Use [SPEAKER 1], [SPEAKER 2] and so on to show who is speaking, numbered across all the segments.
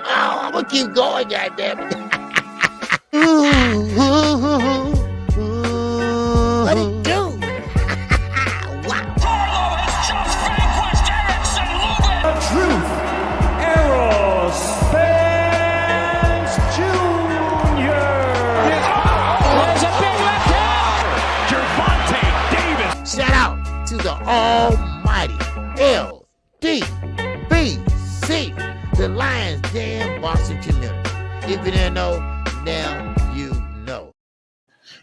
[SPEAKER 1] I'm gonna keep going, goddammit. What it do? Wow.
[SPEAKER 2] Carlo has just vanquished Erickson Lubin.
[SPEAKER 3] The Truth, Errol Spence Jr.
[SPEAKER 2] There's a big left hand.
[SPEAKER 3] Gervonta Davis.
[SPEAKER 1] Shout out to the almighty LDBC, the Lions Den boxing community. If you didn't know, now you know.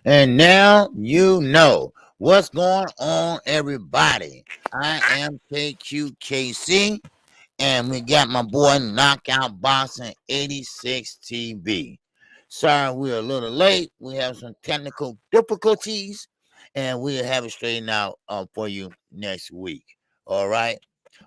[SPEAKER 1] And now you know what's going on, everybody. I am KQKC, and we got my boy Knockout Boxing 86 TV. Sorry, we're a little late. We have some technical difficulties, and we'll have it straightened out for you next week. All right.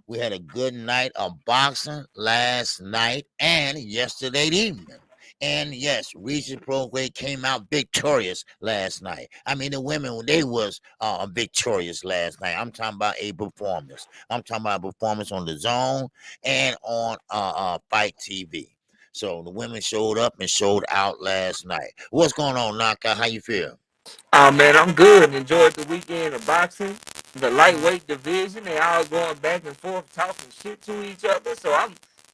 [SPEAKER 1] We had a good night of boxing last night and yesterday evening. And yes, Regis Prograis came out victorious last night. I mean, the women, they was victorious last night. I'm talking about a performance. I'm talking about a performance on the Zone and on Fight TV. So the women showed up and showed out last night. What's going on, Knockout? How you feel?
[SPEAKER 4] Oh man, I'm good. Enjoyed the weekend of boxing. The lightweight division, they all going back and forth talking shit to each other. So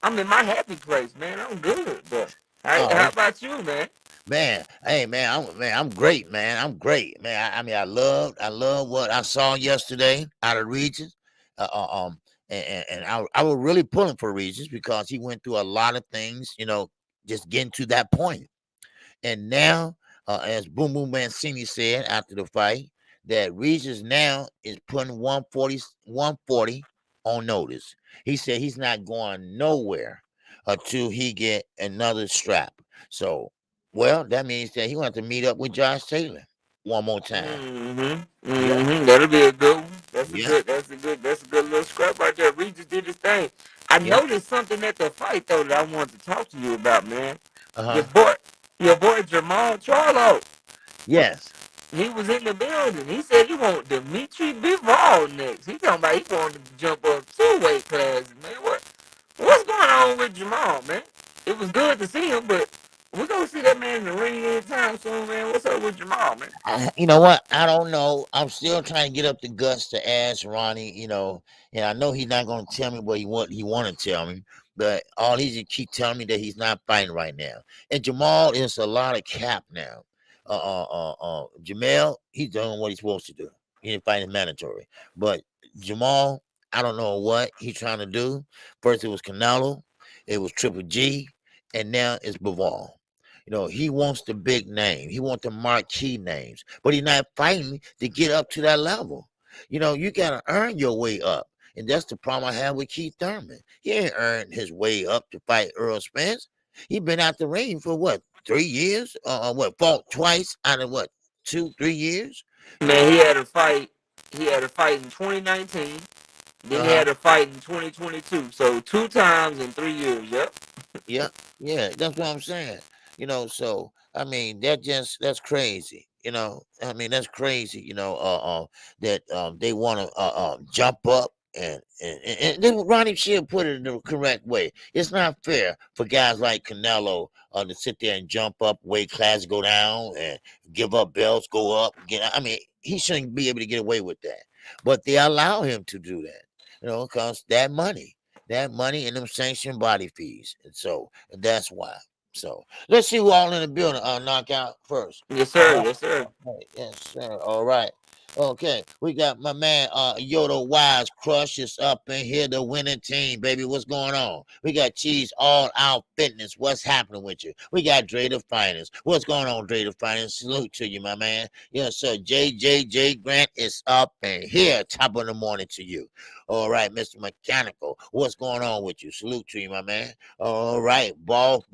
[SPEAKER 4] I'm in my happy place, man. I'm good. But how about you, man?
[SPEAKER 1] Man, hey man, I'm great, man. I'm great, man. I mean, I love what I saw yesterday out of Regis. And I was really pulling for Regis because he went through a lot of things, just getting to that point. And now, as Boom Boom Mancini said after the fight, that Regis now is putting 140 on notice. He said he's not going nowhere until he get another strap. So, well, that means that he want to meet up with Josh Taylor one more time.
[SPEAKER 4] That'll be a good one. That's a good little scrap right there. Regis did his thing. I noticed something at the fight though that I wanted to talk to you about, man. Your boy Jamal Charlo.
[SPEAKER 1] Yes.
[SPEAKER 4] He was in the building. He said he want Dimitri Bivol next. He talking about he wanted to jump up 2 weight classes, man. What's going on with Jamal, man? It was good to see him, but we're going to see that man in the ring anytime soon, man. What's up with Jamal, man?
[SPEAKER 1] You know what? I don't know. I'm still trying to get up the guts to ask Ronnie, and I know he's not going to tell me what he want to tell me, but all he just keep telling me that he's not fighting right now. And Jamal is a lot of cap now. Jamel, he's doing what he's supposed to do. He didn't fight is mandatory. But Jamal, I don't know what he's trying to do. First it was Canelo, it was Triple G, and now it's Bivol. He wants the big name. He wants the marquee names, but he's not fighting to get up to that level. You got to earn your way up. And that's the problem I have with Keith Thurman. He ain't earned his way up to fight Earl Spence. He been out the ring for what, 3 years? Fought twice out of 2-3 years?
[SPEAKER 4] Man, he had a fight in 2019. Then he had a fight in 2022. So 2 times in 3 years, yep.
[SPEAKER 1] Yeah, that's what I'm saying. So I mean that's crazy. That's crazy. That they want to jump up and then Ronnie Shield put it in the correct way. It's not fair for guys like Canelo to sit there and jump up weight class, go down, and give up belts, go up. He shouldn't be able to get away with that. But they allow him to do that, because that money and them sanctioned body fees. And so that's why. So let's see who all in the building. Knockout first.
[SPEAKER 4] Yes, sir. Yes, sir.
[SPEAKER 1] Yes, sir. All right. Okay, we got my man Yoda Wise Crush is up in here, the winning team, baby. What's going on? We got Cheese All Out Fitness. What's happening with you? We got Dre the Finest. What's going on, Dre the Finest? Salute to you, my man. Yes, sir. JJJ Grant is up in here, top of the morning to you. All right, Mr. Mechanical. What's going on with you? Salute to you, my man. All right, Boss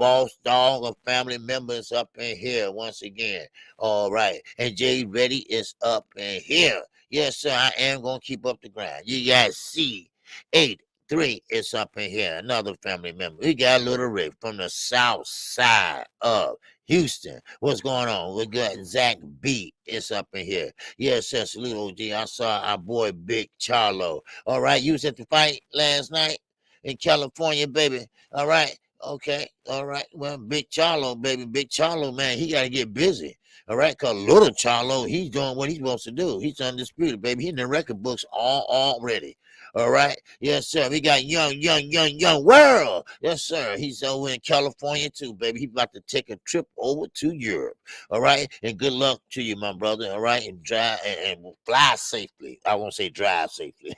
[SPEAKER 1] Dog, a family member is up in here once again. All right, and Jay Reddy is up in here. Yes, sir, I am going to keep up the grind. You guys see 8-3 is up in here. Another family member. We got Little Rick from the south side of Houston. What's going on? We got Zach B. It's up in here. Yes, yes, little OG. I saw our boy Big Charlo. All right, you was at the fight last night in California, baby. All right. Okay. All right. Well, Big Charlo, baby. Big Charlo, man, he got to get busy. All right. Because little Charlo, he's doing what he's supposed to do. He's undisputed, baby. He's in the record books already. All right. Yes, sir. We got young world. Yes, sir. He's over in California too, baby. He's about to take a trip over to Europe. All right. And good luck to you, my brother. All right. And drive and fly safely. I won't say drive safely.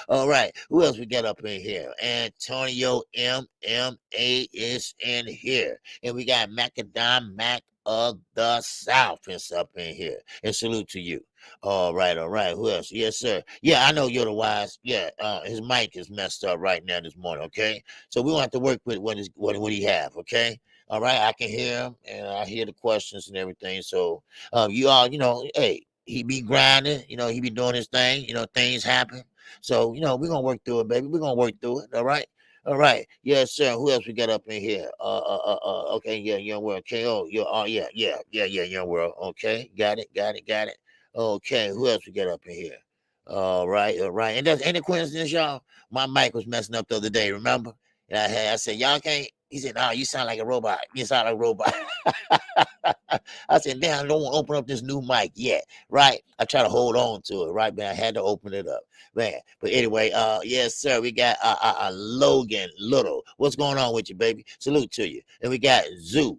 [SPEAKER 1] All right. Who else we got up in here? Antonio MMA is in here. And we got Macadam Mac of the South is up in here. And salute to you. All right. Who else? Yes, sir. Yeah, I know you're the wise. Yeah, his mic is messed up right now this morning. Okay, so we want to have to work with what he have. Okay, all right. I can hear him and I hear the questions and everything. So, you all, hey, he be grinding. He be doing his thing. Things happen. So, we're gonna work through it, baby. We're gonna work through it. All right. All right. Yes, sir. Who else we got up in here? Okay. Yeah, Young World. KO. Yeah. Young World. Okay. Got it. Okay, who else we got up in here? All right. And that's any coincidence, y'all. My mic was messing up the other day, remember? And I said, y'all can't. He said, no, you sound like a robot. You sound like a robot. I said, damn, I don't want to open up this new mic yet, right? I try to hold on to it, right, man? I had to open it up, man. But anyway, yes, sir, we got Logan Little. What's going on with you, baby? Salute to you. And we got Zulu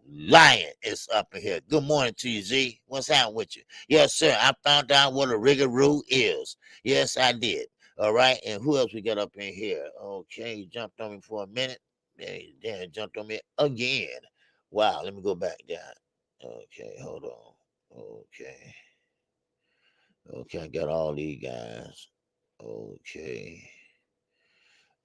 [SPEAKER 1] Lion is up in here. Good morning to you, Z. What's happening with you? Yes, sir, I found out what a rigoroo is. Yes, I did. All right, and who else we got up in here? Okay, you jumped on me for a minute. Then jumped on me again. Wow, let me go back down. Okay, hold on. Okay, I got all these guys.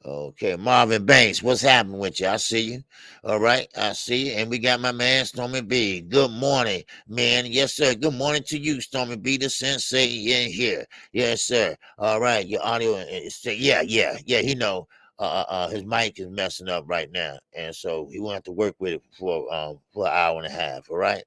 [SPEAKER 1] Okay, Marvin Banks, what's happening with you? I see you. All right, I see you. And we got my man, Stormy B. Good morning, man. Yes, sir. Good morning to you, Stormy B, the sensei in here. Yes, sir. All right, your audio. Yeah, he know. His mic is messing up right now, and so he will have to work with it for an hour and a half. All right.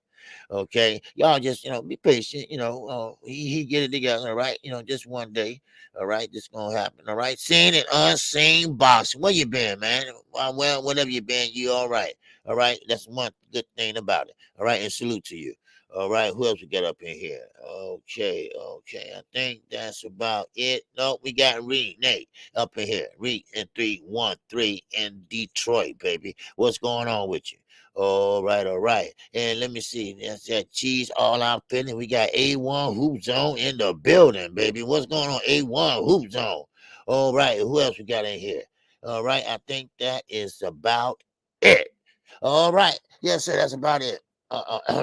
[SPEAKER 1] Okay, y'all just be patient. He get it together. All right, just one day. All right, this gonna happen. All right, seen and unseen boxing. Where you been, man? Well, whatever you been, you all right. All right, that's one good thing about it. All right, and salute to you. All right, who else we got up in here? Okay, I think that's about it. No, we got Nate up in here. Reed in 313 in Detroit, baby. What's going on with you? All right. And let me see. That's that cheese all out fitting. We got A1 Hoop Zone in the building, baby. What's going on? A1 Hoop Zone. All right. Who else we got in here? All right. I think that is about it. All right. Yes, sir. That's about it.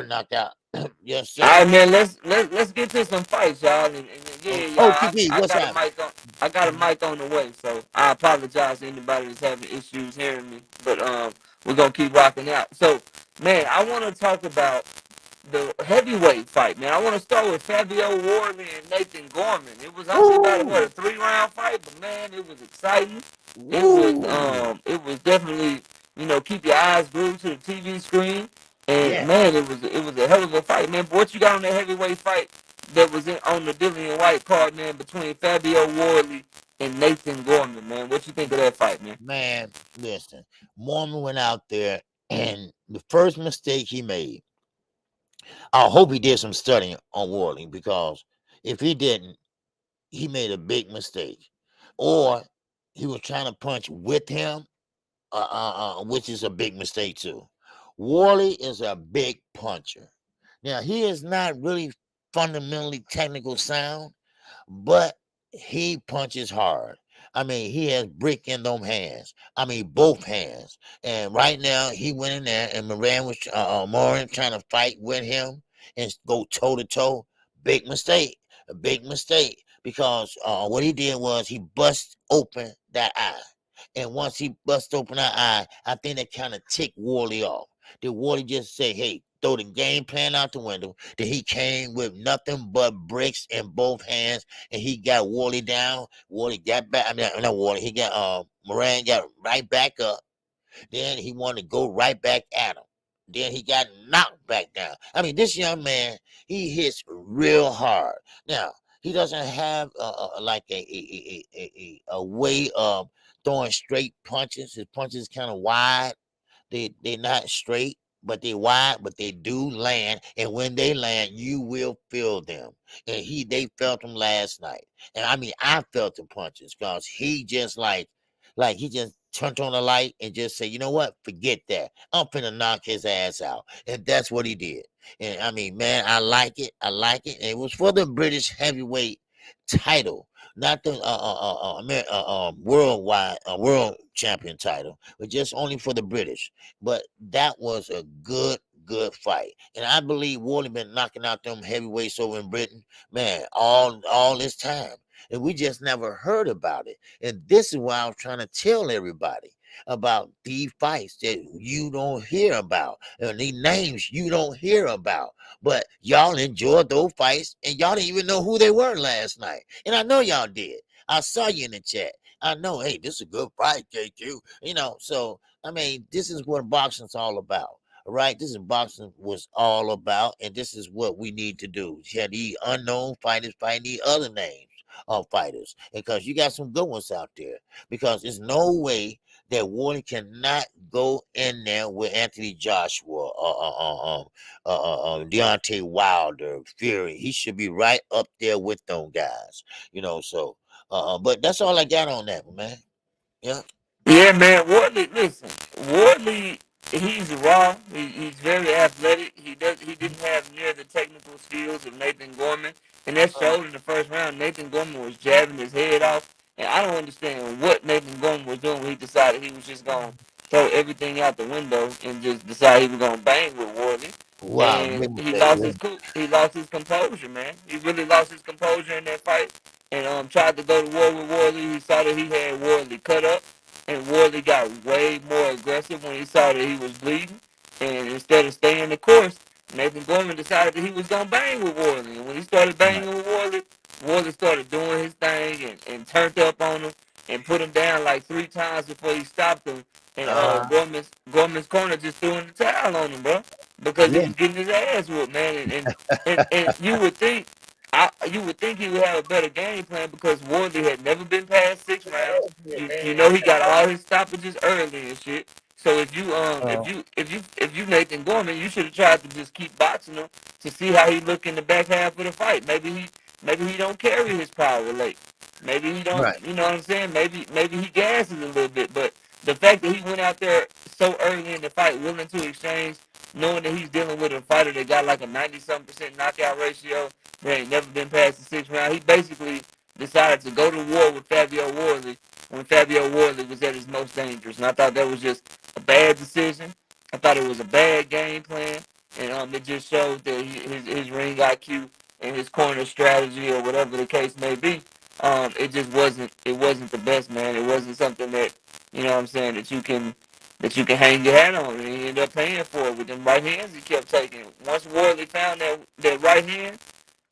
[SPEAKER 1] Knocked out. Yes, sir.
[SPEAKER 4] All right, man. Let's get to some fights, y'all. And yeah, y'all.
[SPEAKER 1] OTB,
[SPEAKER 4] I
[SPEAKER 1] what's
[SPEAKER 4] got
[SPEAKER 1] happening?
[SPEAKER 4] a mic on. I got a mic on the way, so I apologize to anybody that's having issues hearing me. But we're gonna keep rocking out. So, man, I want to talk about the heavyweight fight, man. I want to start with Fabio Wardley and Nathan Gorman. It was actually about a 3-round fight, but man, it was exciting. It was definitely keep your eyes glued to the TV screen. And man, it was a hell of a fight, man. But what you got on that heavyweight fight that was on the Dillian White card, man, between Fabio Wardley and Nathan Gorman, man? What you think of that fight, man?
[SPEAKER 1] Man, listen, Mormon went out there, and the first mistake he made, I hope he did some studying on Wardley, because if he didn't, he made a big mistake. Or he was trying to punch with him, which is a big mistake too. Wardley is a big puncher. Now, he is not really fundamentally technical sound, but he punches hard. I mean, he has brick in them hands. I mean, both hands. And right now, he went in there, and Moran trying to fight with him and go toe to toe. Big mistake. A big mistake, because what he did was he bust open that eye. And once he bust open that eye, I think that kind of ticked Wardley off. Did Wardley just say, hey, throw the game plan out the window. That he came with nothing but bricks in both hands, and he got Wardley down. Wardley got back. I mean, not Wardley. He got Moran got right back up. Then he wanted to go right back at him. Then he got knocked back down. I mean, this young man, he hits real hard. Now, he doesn't have like a way of throwing straight punches. His punches kind of wide. They're not straight, but they wide, but they do land. And when they land, you will feel them. And they felt them last night. And I mean, I felt the punches because he just like he just turned on the light and just said, you know what? Forget that. I'm finna knock his ass out. And that's what he did. And I mean, man, I like it. I like it. And it was for the British heavyweight title, not the worldwide world champion title, but just only for the British. But that was a good fight, and I believe Wardley been knocking out them heavyweights over in Britain, man, all this time, and we just never heard about it. And this is why I'm trying to tell everybody about these fights that you don't hear about, and these names you don't hear about. But y'all enjoyed those fights, and y'all didn't even know who they were last night. And I know y'all did. I saw you in the chat. I know, hey, this is a good fight, KQ. So I mean, this is what boxing's all about. All right, this is boxing was all about, and this is what we need to do. You have these unknown fighters fighting the other names of fighters, because you got some good ones out there. Because there's no way that Warren cannot go in there with Anthony Joshua, Deontay Wilder, Fury. He should be right up there with them guys. So but that's all I got on that, man. Yeah.
[SPEAKER 4] Yeah, man. Wardley, listen, Wardley, he's raw. He's very athletic. He didn't have near the technical skills of Nathan Gorman, and that showed in the first round. Nathan Gorman was jabbing his head off, and I don't understand what Nathan Gorman was doing when he decided he was just gonna throw everything out the window and just decide he was gonna bang with Wardley.
[SPEAKER 1] Wow.
[SPEAKER 4] And he lost his he lost his composure, man. He really lost his composure in that fight, and tried to go to war with Wardley. He saw that he had Wardley cut up, and Wardley got way more aggressive when he saw that he was bleeding. And instead of staying the course, Nathan Gorman decided that he was going to bang with Wardley. And when he started banging with Wardley, Wardley started doing his thing and turned up on him and put him down like 3 times before he stopped him. And Gorman's corner just threw in the towel on him, bro, because he
[SPEAKER 1] Yeah.
[SPEAKER 4] was getting his ass whooped, man. And you would think he would have a better game plan because Wardley had never been past 6 rounds. You know he got all his stoppages early and shit. So if you Nathan Gorman, you should have tried to just keep boxing him to see how he look in the back half of the fight. Maybe he don't carry his power late. Maybe he don't.
[SPEAKER 1] Right.
[SPEAKER 4] You know what I'm saying? Maybe he gasses a little bit. But the fact that he went out there so early in the fight, willing to exchange, knowing that he's dealing with a fighter that got like a 90-something% knockout ratio, that ain't never been past the 6th round, he basically decided to go to war with Fabio Wardley when Fabio Wardley was at his most dangerous. And I thought that was just a bad decision. I thought it was a bad game plan. And it just showed that his ring IQ and his corner strategy or whatever the case may be, it just wasn't the best, man. It wasn't something that, you know what I'm saying, that you can hang your hat on. And he ended up paying for it with them right hands he kept taking. Once Wardley found that right hand,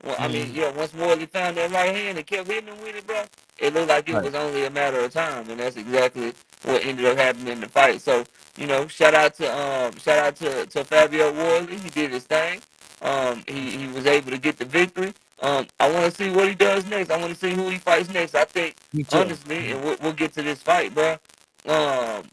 [SPEAKER 4] well, I mean, yeah, once Wardley found that right hand and kept hitting him with it, bro, it looked like it
[SPEAKER 1] Right.
[SPEAKER 4] was only a matter of time, and that's exactly what ended up happening in the fight. So, shout out to Fabio Wardley. He did his thing. He was able to get the victory. I want to see what he does next. I want to see who he fights next. I think,
[SPEAKER 1] Me too.
[SPEAKER 4] honestly, and we'll get to this fight, bro. Um,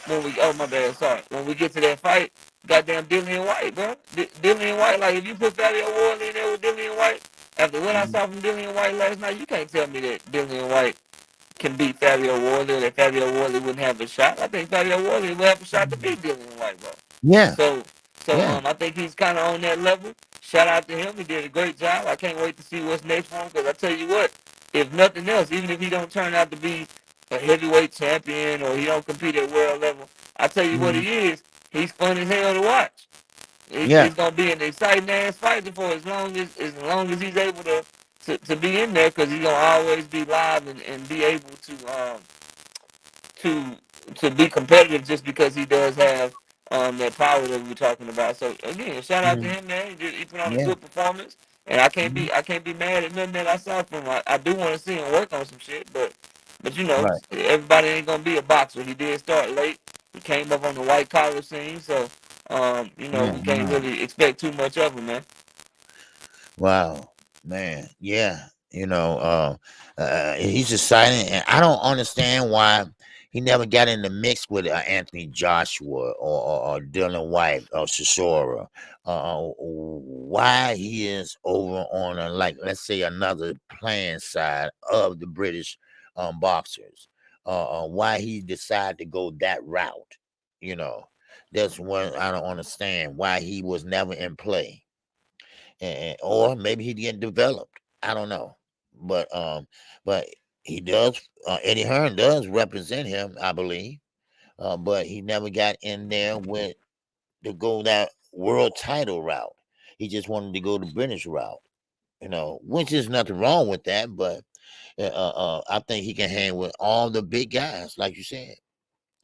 [SPEAKER 4] oh my bad, sorry. When we get to that fight, goddamn Dillian White, bro. Dillian White, like if you put Fabio Wardley in there with Dillian White, after what I saw from Dillian White last night, you can't tell me that Dillian White can beat Fabio Wardley, or that Fabio Wardley wouldn't have a shot. I think Fabio Wardley would have a shot to beat Dillian White, bro.
[SPEAKER 1] Yeah.
[SPEAKER 4] So,
[SPEAKER 1] Yeah.
[SPEAKER 4] I think he's kind of on that level. Shout out to him. He did a great job. I can't wait to see what's next for him, because I tell you what, if nothing else, even if he don't turn out to be a heavyweight champion or he don't compete at world level, I tell you what he is. He's fun as hell to watch.
[SPEAKER 1] Yeah.
[SPEAKER 4] It's gonna be an exciting ass fight for as long as he's able to be in there, because he's gonna always be live and be able to to be competitive, just because he does have that power that we were talking about. So again, shout out to him, man. He put on a
[SPEAKER 1] Yeah.
[SPEAKER 4] good performance, and I can't
[SPEAKER 1] Mhm.
[SPEAKER 4] be mad at nothing that I saw from him. I do want to see him work on some shit, but you know,
[SPEAKER 1] Right.
[SPEAKER 4] everybody ain't gonna be a boxer. He did start late. He came up on the white collar scene, so you know,
[SPEAKER 1] Yeah.
[SPEAKER 4] we can't really expect too much of him, man.
[SPEAKER 1] Wow, man. Yeah. He's exciting, and I don't understand why he never got in the mix with Anthony Joshua or Dylan White or Chisora. Why he is over on like, let's say, another playing side of the British boxers. Why he decided to go that route. You know, that's what I don't understand. Why he was never in play, or maybe he didn't develop. I don't know, but he does. Eddie Hearn does represent him, I believe, but he never got in there with to go that world title route. He just wanted to go the British route, which is nothing wrong with that. But I think he can hang with all the big guys, like you said.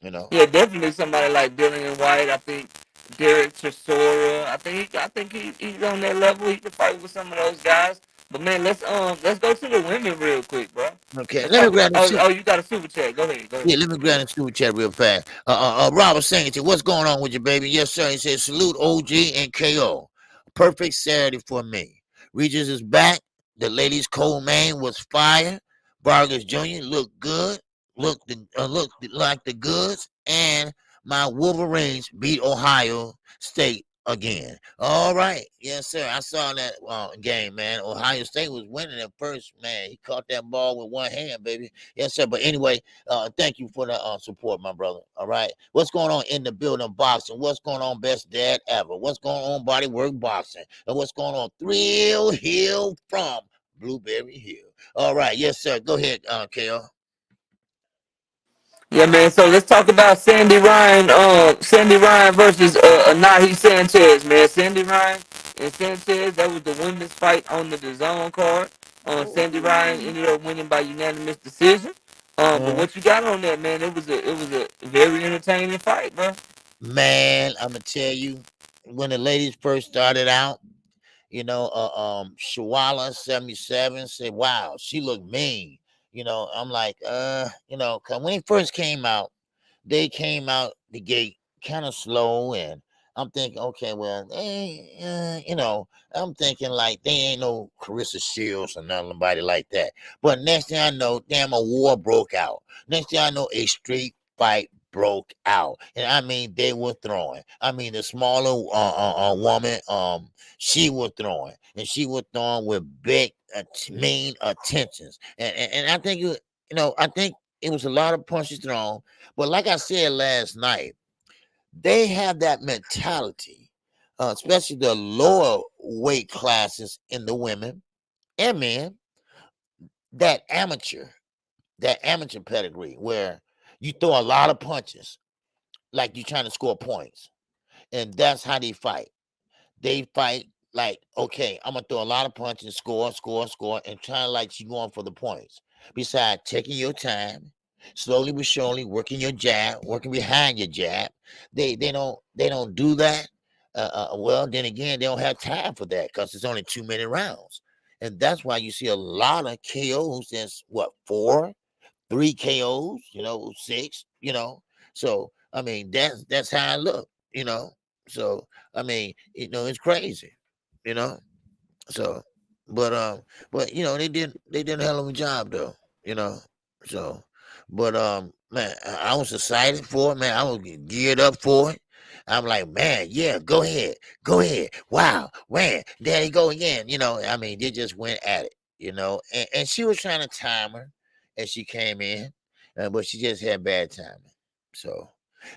[SPEAKER 1] You know.
[SPEAKER 4] Yeah, definitely somebody like Dylan White. I think Derek Chisora. I think he's on that level. He can fight with some of those guys. But man, let's go to the women real quick, bro.
[SPEAKER 1] Okay,
[SPEAKER 4] Let's
[SPEAKER 1] let me
[SPEAKER 4] talk about.
[SPEAKER 1] grab the.
[SPEAKER 4] Oh, you got a super chat. Go ahead. Go
[SPEAKER 1] Yeah,
[SPEAKER 4] ahead.
[SPEAKER 1] let me grab the super chat real fast. Robert saying to what's going on with you, baby? Yes, sir. He says salute OG and KO. Perfect Saturday for me. Regis is back. The ladies' cold man was fire. Vargas Jr. looked good. Looked like the goods. And my Wolverines beat Ohio State again. All right. Yes, sir. I saw that game, man. Ohio State was winning at first, man. He caught that ball with one hand, baby. Yes, sir. But anyway, thank you for the support, my brother. All right. What's going on in the building boxing? What's going on, best dad ever? What's going on, bodywork boxing? And what's going on, Thrill Hill from Blueberry Hill? All right. Yes, sir. Go ahead, KO.
[SPEAKER 4] Yeah, man. So let's talk about Sandy Ryan. Sandy Ryan versus Anahi Sanchez, man. Sandy Ryan and Sanchez. That was the women's fight on the DAZN card. Sandy Ryan ended up winning by unanimous decision. But what you got on that, man? It was a very entertaining fight, bro.
[SPEAKER 1] Man, I'm gonna tell you, when the ladies first started out, Shawala 77 said, wow, she looked mean. I'm like, cause when he first came out, they came out the gate kind of slow, and I'm thinking, okay, well, I'm thinking like they ain't no Carissa Shields or nobody like that. But next thing I know, damn, a war broke out. Next thing I know, a street fight broke out, and I mean they were throwing. I mean the smaller woman, she was throwing, and she was throwing with big, mean attentions, and I think I think it was a lot of punches thrown. But like I said last night, they have that mentality, especially the lower weight classes in the women and men, that amateur pedigree where you throw a lot of punches like you're trying to score points. And that's how they fight. They fight like, okay, I'm gonna throw a lot of punches, score, score, score, and trying to like you going for the points. Besides taking your time, slowly but surely working your jab, working behind your jab. They don't do that. Well, then again, they don't have time for that because it's only 2 minute rounds. And that's why you see a lot of KOs. That's what, four, three KOs, six, So I mean, that's how I look, So I mean, it's crazy, you know. So, but they did a hell of a job though, you know. So, but man, I was excited for it, man. I was geared up for it. I'm like, man, yeah, go ahead. Wow, man, there you go again. I mean, they just went at it, and she was trying to time her as she came in, but she just had bad timing. So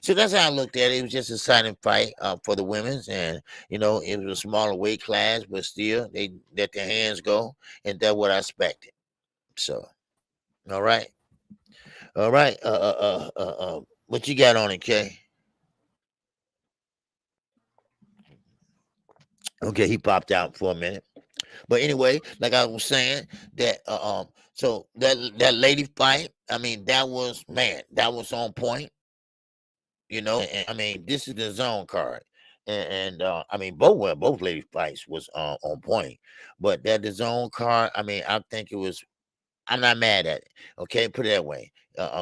[SPEAKER 1] that's how I looked at it. It was just a exciting fight for the women's, and it was a smaller weight class, but still they let their hands go, and that's what I expected. So, all right, all right. What you got on it, Kay? Okay, he popped out for a minute, but anyway, like I was saying, that so that lady fight, I mean, that was, man, that was on point. And I mean, this is the zone card. And I mean, both lady fights was on point, but that the zone card. I mean, I think it was. I'm not mad at it. Okay, put it that way.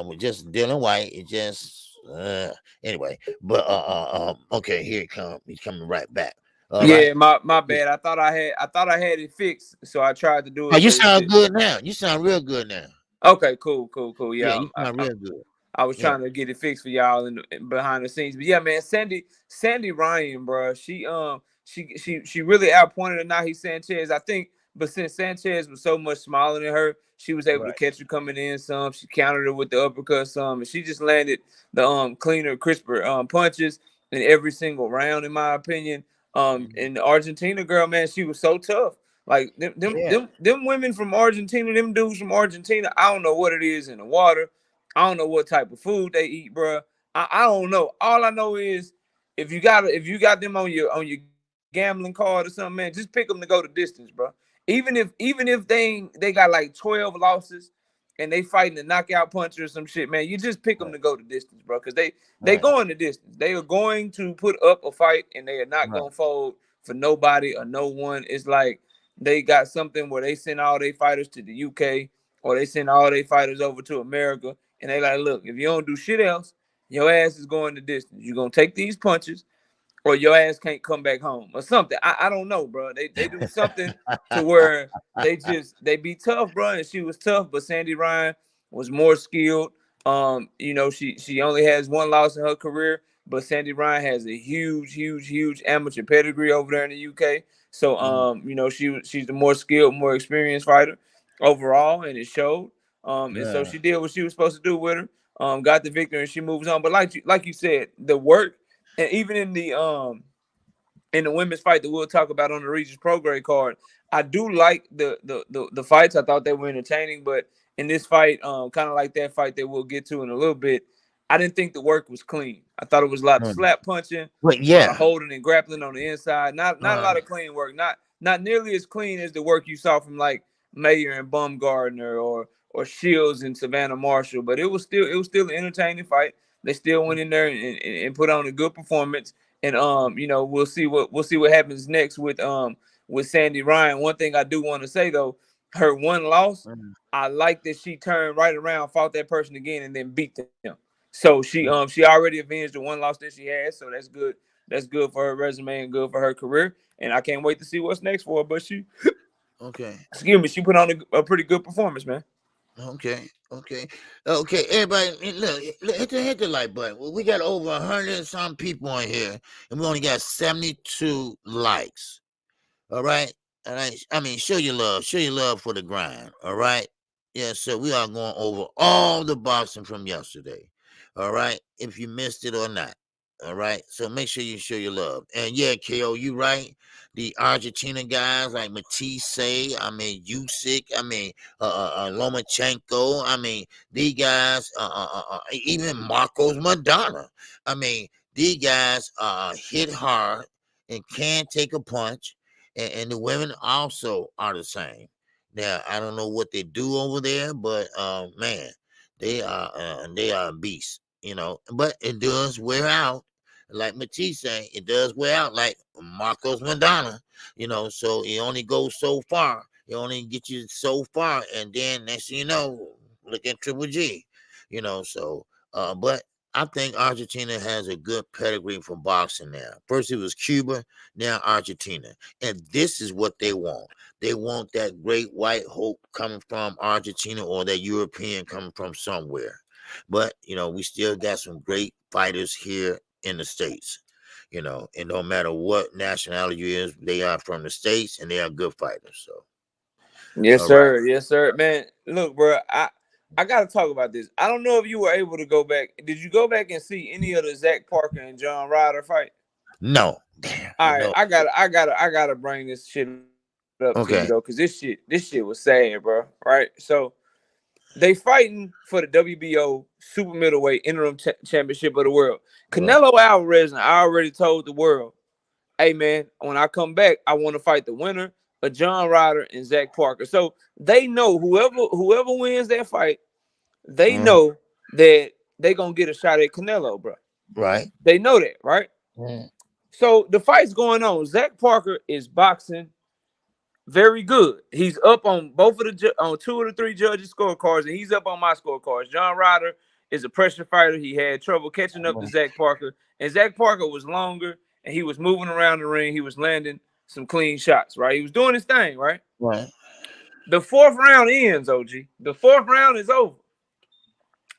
[SPEAKER 1] With just Dylan White, it just anyway. But okay, here it comes. He's coming right back. All right.
[SPEAKER 5] Yeah, my bad. I thought I had it fixed, so I tried to do
[SPEAKER 1] Oh,
[SPEAKER 5] it,
[SPEAKER 1] you
[SPEAKER 5] but it
[SPEAKER 1] sound
[SPEAKER 5] did.
[SPEAKER 1] good now. You sound real good now.
[SPEAKER 5] Okay, cool.
[SPEAKER 1] Yeah,
[SPEAKER 5] Yeah,
[SPEAKER 1] you sound real good.
[SPEAKER 5] I was
[SPEAKER 1] Yeah.
[SPEAKER 5] trying to get it fixed for y'all in behind the scenes. But yeah, man, Sandy Ryan, bro, she really outpointed Nahi Sanchez, I think. But since Sanchez was so much smaller than her, she was able to
[SPEAKER 1] Right.
[SPEAKER 5] catch her coming in some. She countered her with the uppercut some, and she just landed the cleaner, crisper punches in every single round, in my opinion. And the Argentina girl, man, she was so tough. Like
[SPEAKER 1] Yeah.
[SPEAKER 5] them women from Argentina, them dudes from Argentina, I don't know what it is in the water. I don't know what type of food they eat, bro. I don't know. All I know is if you got them on your gambling card or something, man, just pick them to go the distance, bro. Even if they got like 12 losses and they fighting a knockout puncher or some shit, man, you just pick them
[SPEAKER 1] Right.
[SPEAKER 5] to go the distance, bro, because they
[SPEAKER 1] Right.
[SPEAKER 5] going the distance. They are going to put up a fight and they are not
[SPEAKER 1] Right.
[SPEAKER 5] gonna fold for nobody or no one. It's like they got something where they send all their fighters to the UK or they send all their fighters over to America and they like, look, if you don't do shit else, your ass is going the distance. You're gonna take these punches, or your ass can't come back home, or something. I don't know, bro. They do something to where they be tough, bro. And she was tough, but Sandy Ryan was more skilled. She only has one loss in her career, but Sandy Ryan has a huge amateur pedigree over there in the UK. So
[SPEAKER 1] Mm,
[SPEAKER 5] she's the more skilled, more experienced fighter overall, and it showed. And so
[SPEAKER 1] yeah.
[SPEAKER 5] she did what she was supposed to do with her. Got the victory, and she moves on. But like you said, the work, and even in the women's fight that we'll talk about on the Regis Prograis card, I do like the fights. I thought they were entertaining, but in this fight, kind of like that fight that we'll get to in a little bit, I didn't think the work was clean. I thought it was a lot of
[SPEAKER 1] Mm.
[SPEAKER 5] slap punching,
[SPEAKER 1] But
[SPEAKER 5] a lot of
[SPEAKER 1] yeah.
[SPEAKER 5] holding and grappling on the inside. Not a
[SPEAKER 1] Uh,
[SPEAKER 5] lot of clean work. Not nearly as clean as the work you saw from like Mayer and Baumgardner or Shields and Savannah Marshall. But it was still an entertaining fight. They still went in there and put on a good performance. And we'll see what happens next with Sandy Ryan. One thing I do want to say though, her one loss,
[SPEAKER 1] mm,
[SPEAKER 5] I like that she turned right around, fought that person again, and then beat them. So she already avenged the one loss that she had. So that's good. That's good for her resume and good for her career. And I can't wait to see what's next for her. But
[SPEAKER 1] okay.
[SPEAKER 5] she put on a pretty good performance, man.
[SPEAKER 1] Okay. Everybody, look, hit the like button. We got over 100 and some people on here, and we only got 72 likes. All right. All right. I mean, show your love. Show your love for the grind. All right. Yeah. So we are going over all the boxing from yesterday. All right. If you missed it or not. All right. So make sure you show your love. And yeah, KO, you right. The Argentina guys like Matisse, I mean, Usyk, I mean, Lomachenko, I mean, these guys, even Marcos Madonna. I mean, these guys hit hard and can take a punch, and the women also are the same. Now I don't know what they do over there, but man, they are beasts, But it does wear out, like Matisse saying, it does wear out, like Marcos Madonna, So it only goes so far. It only gets you so far, and then next thing you know, look at Triple G, So, but I think Argentina has a good pedigree for boxing now. First it was Cuba, now Argentina. And this is what they want. They want that great white hope coming from Argentina or that European coming from somewhere. But, we still got some great fighters here in the States. And no matter what nationality you is, they are from the States and they are good fighters. So,
[SPEAKER 5] Yes,
[SPEAKER 1] all right.
[SPEAKER 5] sir. Yes, sir. Man, look, bro, I gotta talk about this. I don't know if you were able to go back. Did you go back and see any of the Zach Parker and John Ryder fight?
[SPEAKER 1] No. Damn.
[SPEAKER 5] All right,
[SPEAKER 1] No.
[SPEAKER 5] I gotta bring this shit up to you
[SPEAKER 1] Okay.
[SPEAKER 5] though, because this shit was sad, bro. Right? So they fighting for the WBO super middleweight interim championship of the world.
[SPEAKER 1] Right.
[SPEAKER 5] Canelo Alvarez, and I already told the world, hey man, when I come back, I want to fight the winner of John Ryder and Zach Parker. So they know whoever wins that fight, they
[SPEAKER 1] Mm,
[SPEAKER 5] know that they gonna get a shot at Canelo, bro.
[SPEAKER 1] Right.
[SPEAKER 5] They know that, right?
[SPEAKER 1] Mm.
[SPEAKER 5] So the fight's going on. Zach Parker is boxing very good. He's up on both of the on 2 of the 3 judges' scorecards, and he's up on my scorecards. John Ryder is a pressure fighter. He had trouble catching up to Zach Parker, and Zach Parker was longer, and he was moving around the ring. He was landing some clean shots, right? He was doing his thing, right?
[SPEAKER 1] Right.
[SPEAKER 5] The 4th round ends, OG. The 4th round is over.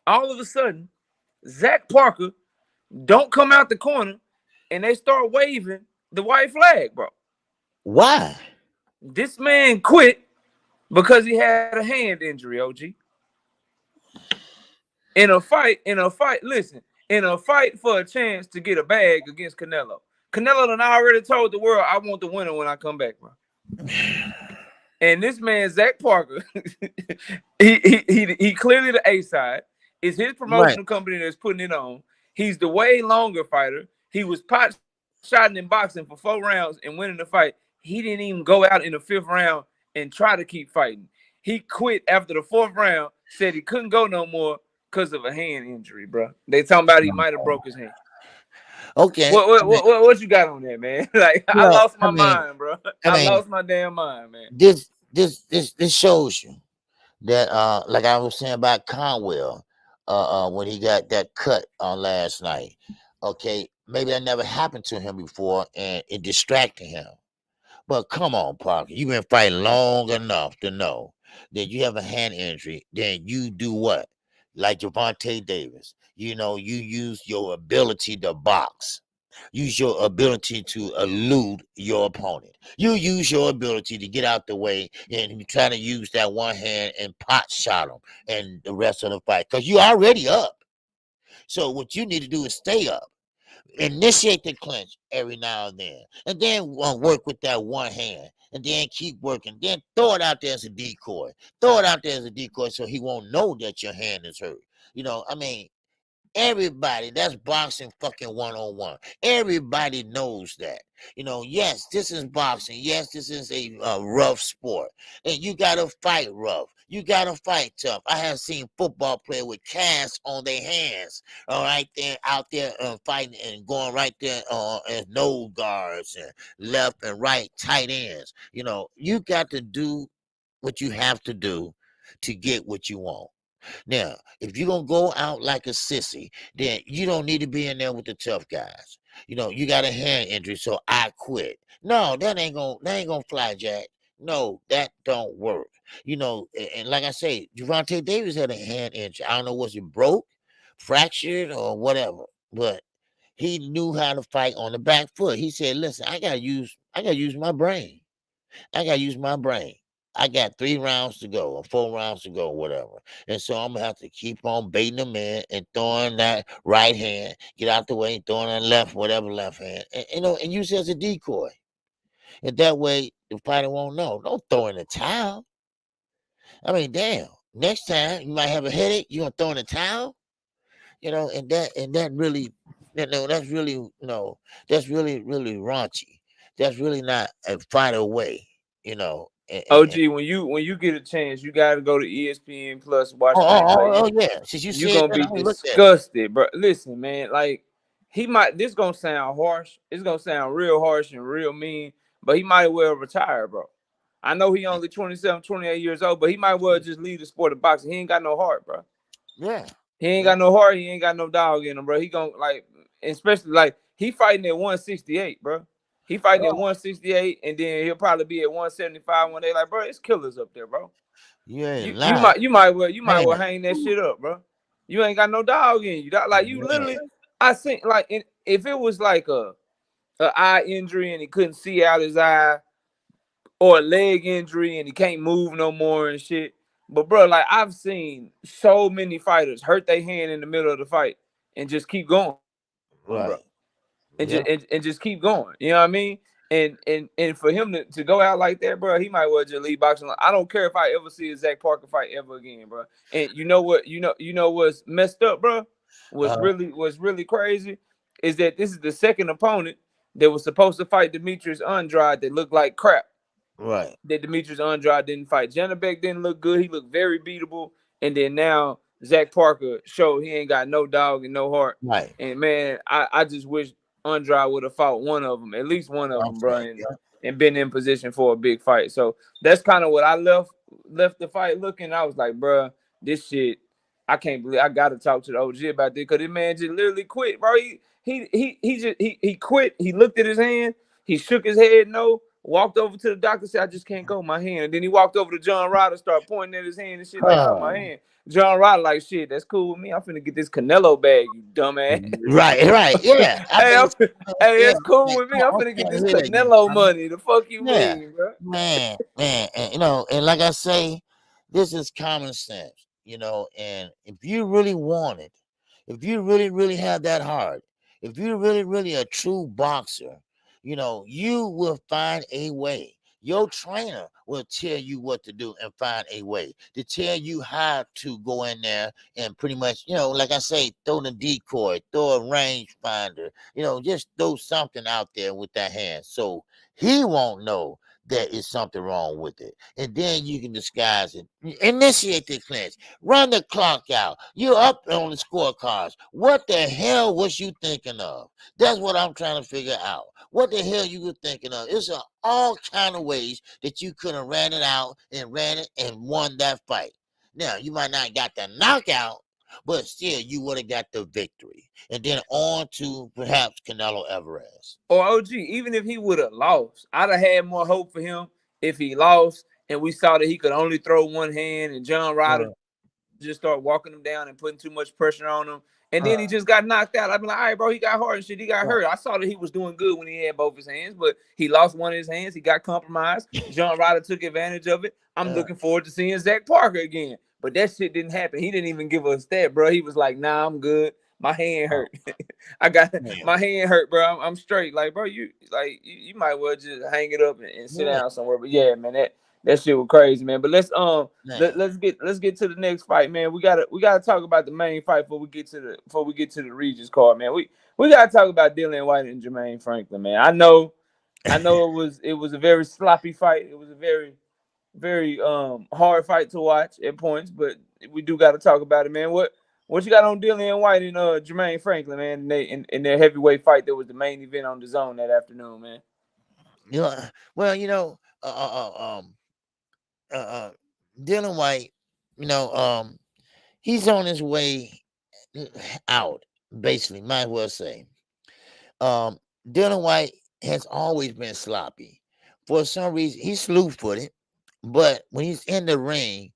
[SPEAKER 5] All of a sudden, Zach Parker don't come out the corner, and they start waving the white flag, bro.
[SPEAKER 1] Why?
[SPEAKER 5] This man quit because he had a hand injury, OG. In a fight, listen, in a fight for a chance to get a bag against Canelo. Canelo done already told the world, I want the winner when I come back, bro. And this man, Zach Parker, he clearly the A side. It's his promotional company that's putting it on. He's the way longer fighter. He was pot shotting in boxing for 4 rounds and winning the fight. He didn't even go out in the 5th round and try to keep fighting. He quit after the 4th round, said he couldn't go no more because of a hand injury, bro. They talking about he might have broke his hand.
[SPEAKER 1] Okay.
[SPEAKER 5] What you got on that, man? Like, I lost my mind, bro. I lost my damn mind, man.
[SPEAKER 1] This shows you that like I was saying about Conwell, when he got that cut on last night. Okay, maybe that never happened to him before and it distracted him. But come on, Parker, you've been fighting long enough to know that you have a hand injury. Then you do what? Like Gervonta Davis, you use your ability to box. Use your ability to elude your opponent. You use your ability to get out the way and you try to use that one hand and pot shot him and the rest of the fight because you already up. So what you need to do is stay up. Initiate the clinch every now and then work with that one hand, and then keep working. Then throw it out there as a decoy. Throw it out there as a decoy so he won't know that your hand is hurt. Everybody, that's boxing fucking 101. Everybody knows that. Yes, this is boxing. Yes, this is a rough sport. And you got to fight rough. You got to fight tough. I have seen football players with casts on their hands, all right, there out there fighting and going right there as nose guards and left and right tight ends. You got to do what you have to do to get what you want. Now, if you're going to go out like a sissy, then you don't need to be in there with the tough guys. You got a hand injury, so I quit. No, that ain't gonna fly, Jack. No, that don't work. And like I say, Gervonta Davis had a hand injury. I don't know, was it broke, fractured, or whatever, but he knew how to fight on the back foot. He said, listen, I gotta use my brain. I gotta use my brain. I got 3 rounds to go or 4 rounds to go, whatever. And so I'm gonna have to keep on baiting them in and throwing that right hand, get out the way, throwing that left, whatever left hand, and use it as a decoy. And that way the fighter won't know. Don't throw in the towel. I mean, damn. Next time you might have a headache, you're gonna throw in the towel, and that really, that's really, that's really, really raunchy. That's really not a fighter way,
[SPEAKER 5] OG, when you get a chance, you gotta go to ESPN Plus, watch that fight.
[SPEAKER 1] Yeah. Since you
[SPEAKER 5] You're
[SPEAKER 1] said
[SPEAKER 5] gonna
[SPEAKER 1] that,
[SPEAKER 5] be
[SPEAKER 1] I looked at it.
[SPEAKER 5] disgusted, bro. Listen, man, like this gonna sound harsh. It's gonna sound real harsh and real mean, but he might well retire, bro. I know he only 27, 28 years old, but he might well just leave the sport of boxing. He ain't got no heart, bro.
[SPEAKER 1] Yeah.
[SPEAKER 5] He ain't got no heart. He ain't got no dog in him, bro. He gonna especially he fighting at 168, bro. He fighting at 168, and then he'll probably be at 175 one day. Like, bro, it's killers up there, bro. You might well hang that shit up, bro. You ain't got no dog in you. Like, you literally, I think, like, if it was like a eye injury and he couldn't see out his eye, or a leg injury and he can't move no more and shit. But bro, like, I've seen so many fighters hurt their hand in the middle of the fight and just keep going, bro. And just keep going. You know what I mean? And for him to go out like that, bro, he might well just leave boxing. I don't care if I ever see a Zach Parker fight ever again, bro. And you know what? You know what's messed up, bro? What's really crazy is that this is the second opponent that was supposed to fight Demetrius Andrade that looked like crap.
[SPEAKER 1] Right.
[SPEAKER 5] That Demetrius Andrade didn't fight. Janabek didn't look good. He looked very beatable. And then now Zach Parker showed he ain't got no dog and no heart.
[SPEAKER 1] Right.
[SPEAKER 5] And man, I just wish Andrade would have fought one of them, at least one of them, bro,
[SPEAKER 1] Okay. Yeah.
[SPEAKER 5] and been in position for a big fight. So that's kind of what I left the fight looking. I was like, bro, this shit, I can't believe I gotta talk to the OG about this because this man just literally quit, bro. He quit. He looked at his hand, he shook his head no, walked over to the doctor, said, I just can't go, my hand. And then he walked over to John Ryder, started pointing at his hand and shit like, oh, my hand. John Ryder like, shit, that's cool with me. I'm finna get this Canelo bag, you dumbass.
[SPEAKER 1] Right. Yeah.
[SPEAKER 5] Hey,
[SPEAKER 1] Yeah,
[SPEAKER 5] that's cool with me. I'm finna get this Canelo money. The fuck you
[SPEAKER 1] yeah,
[SPEAKER 5] mean, bro?
[SPEAKER 1] man, and, you know, and like I say, this is common sense, you know, and if you really want it, if you really have that heart, if you're really a true boxer, you know, you will find a way. Your trainer will tell you what to do and find a way to tell you how to go in there and pretty much, you know, like I say, throw the decoy, throw a range finder, you know, just throw something out there with that hand. So he won't know there is something wrong with it. And then you can disguise it. Initiate the clinch. Run the clock out. You're up on the scorecards. What the hell was you thinking of? That's what I'm trying to figure out. What the hell you were thinking of? It's all kind of ways that you could have ran it out and ran it and won that fight. Now, you might not got the knockout, but still you would have got the victory. And then on to perhaps Canelo Alvarez.
[SPEAKER 5] Or OG, even if he would have lost, I'd have had more hope for him if he lost and we saw that he could only throw one hand and John Ryder just start walking him down and putting too much pressure on him. And then he just got knocked out. I'd be like, all right, bro, he got hurt and shit. He got hurt. I saw that he was doing good when he had both his hands, but he lost one of his hands. He got compromised. John Ryder took advantage of it. I'm looking forward to seeing Zach Parker again. But that shit didn't happen. He didn't even give us that, bro. He was like, nah, I'm good. My hand hurt. I got my hand hurt, bro. I'm straight. Like, bro, you might well just hang it up and sit down somewhere. But yeah, man, that shit was crazy, man. But let's get to the next fight, man. We gotta talk about the main fight before we get to the Regis card, man. We gotta talk about Dillian White and Jermaine Franklin, man. I know it was a very sloppy fight. It was a very hard fight to watch at points, but we do gotta talk about it, man. What you got on Dillian White and Jermaine Franklin, man, in their heavyweight fight that was the main event on the zone that afternoon, man?
[SPEAKER 1] You know, well, you know, Dillian White, you know, he's on his way out, basically, might as well say. Dillian White has always been sloppy. For some reason, he's slew-footed, but when he's in the ring,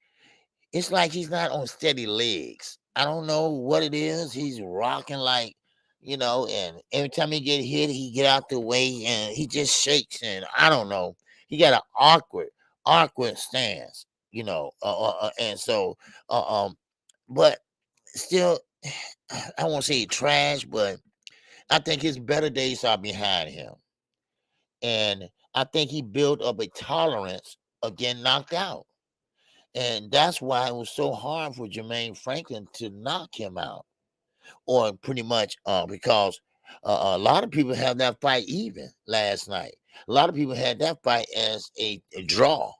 [SPEAKER 1] it's like he's not on steady legs. I don't know what it is. He's rocking like, you know, and every time he get hit, he get out the way and he just shakes. And I don't know. He got an awkward stance, you know. And so, but still, I won't say trash, but I think his better days are behind him. And I think he built up a tolerance of getting knocked out. And that's why it was so hard for Jermaine Franklin to knock him out, or pretty much because a lot of people have that fight even last night. A lot of people had that fight as a draw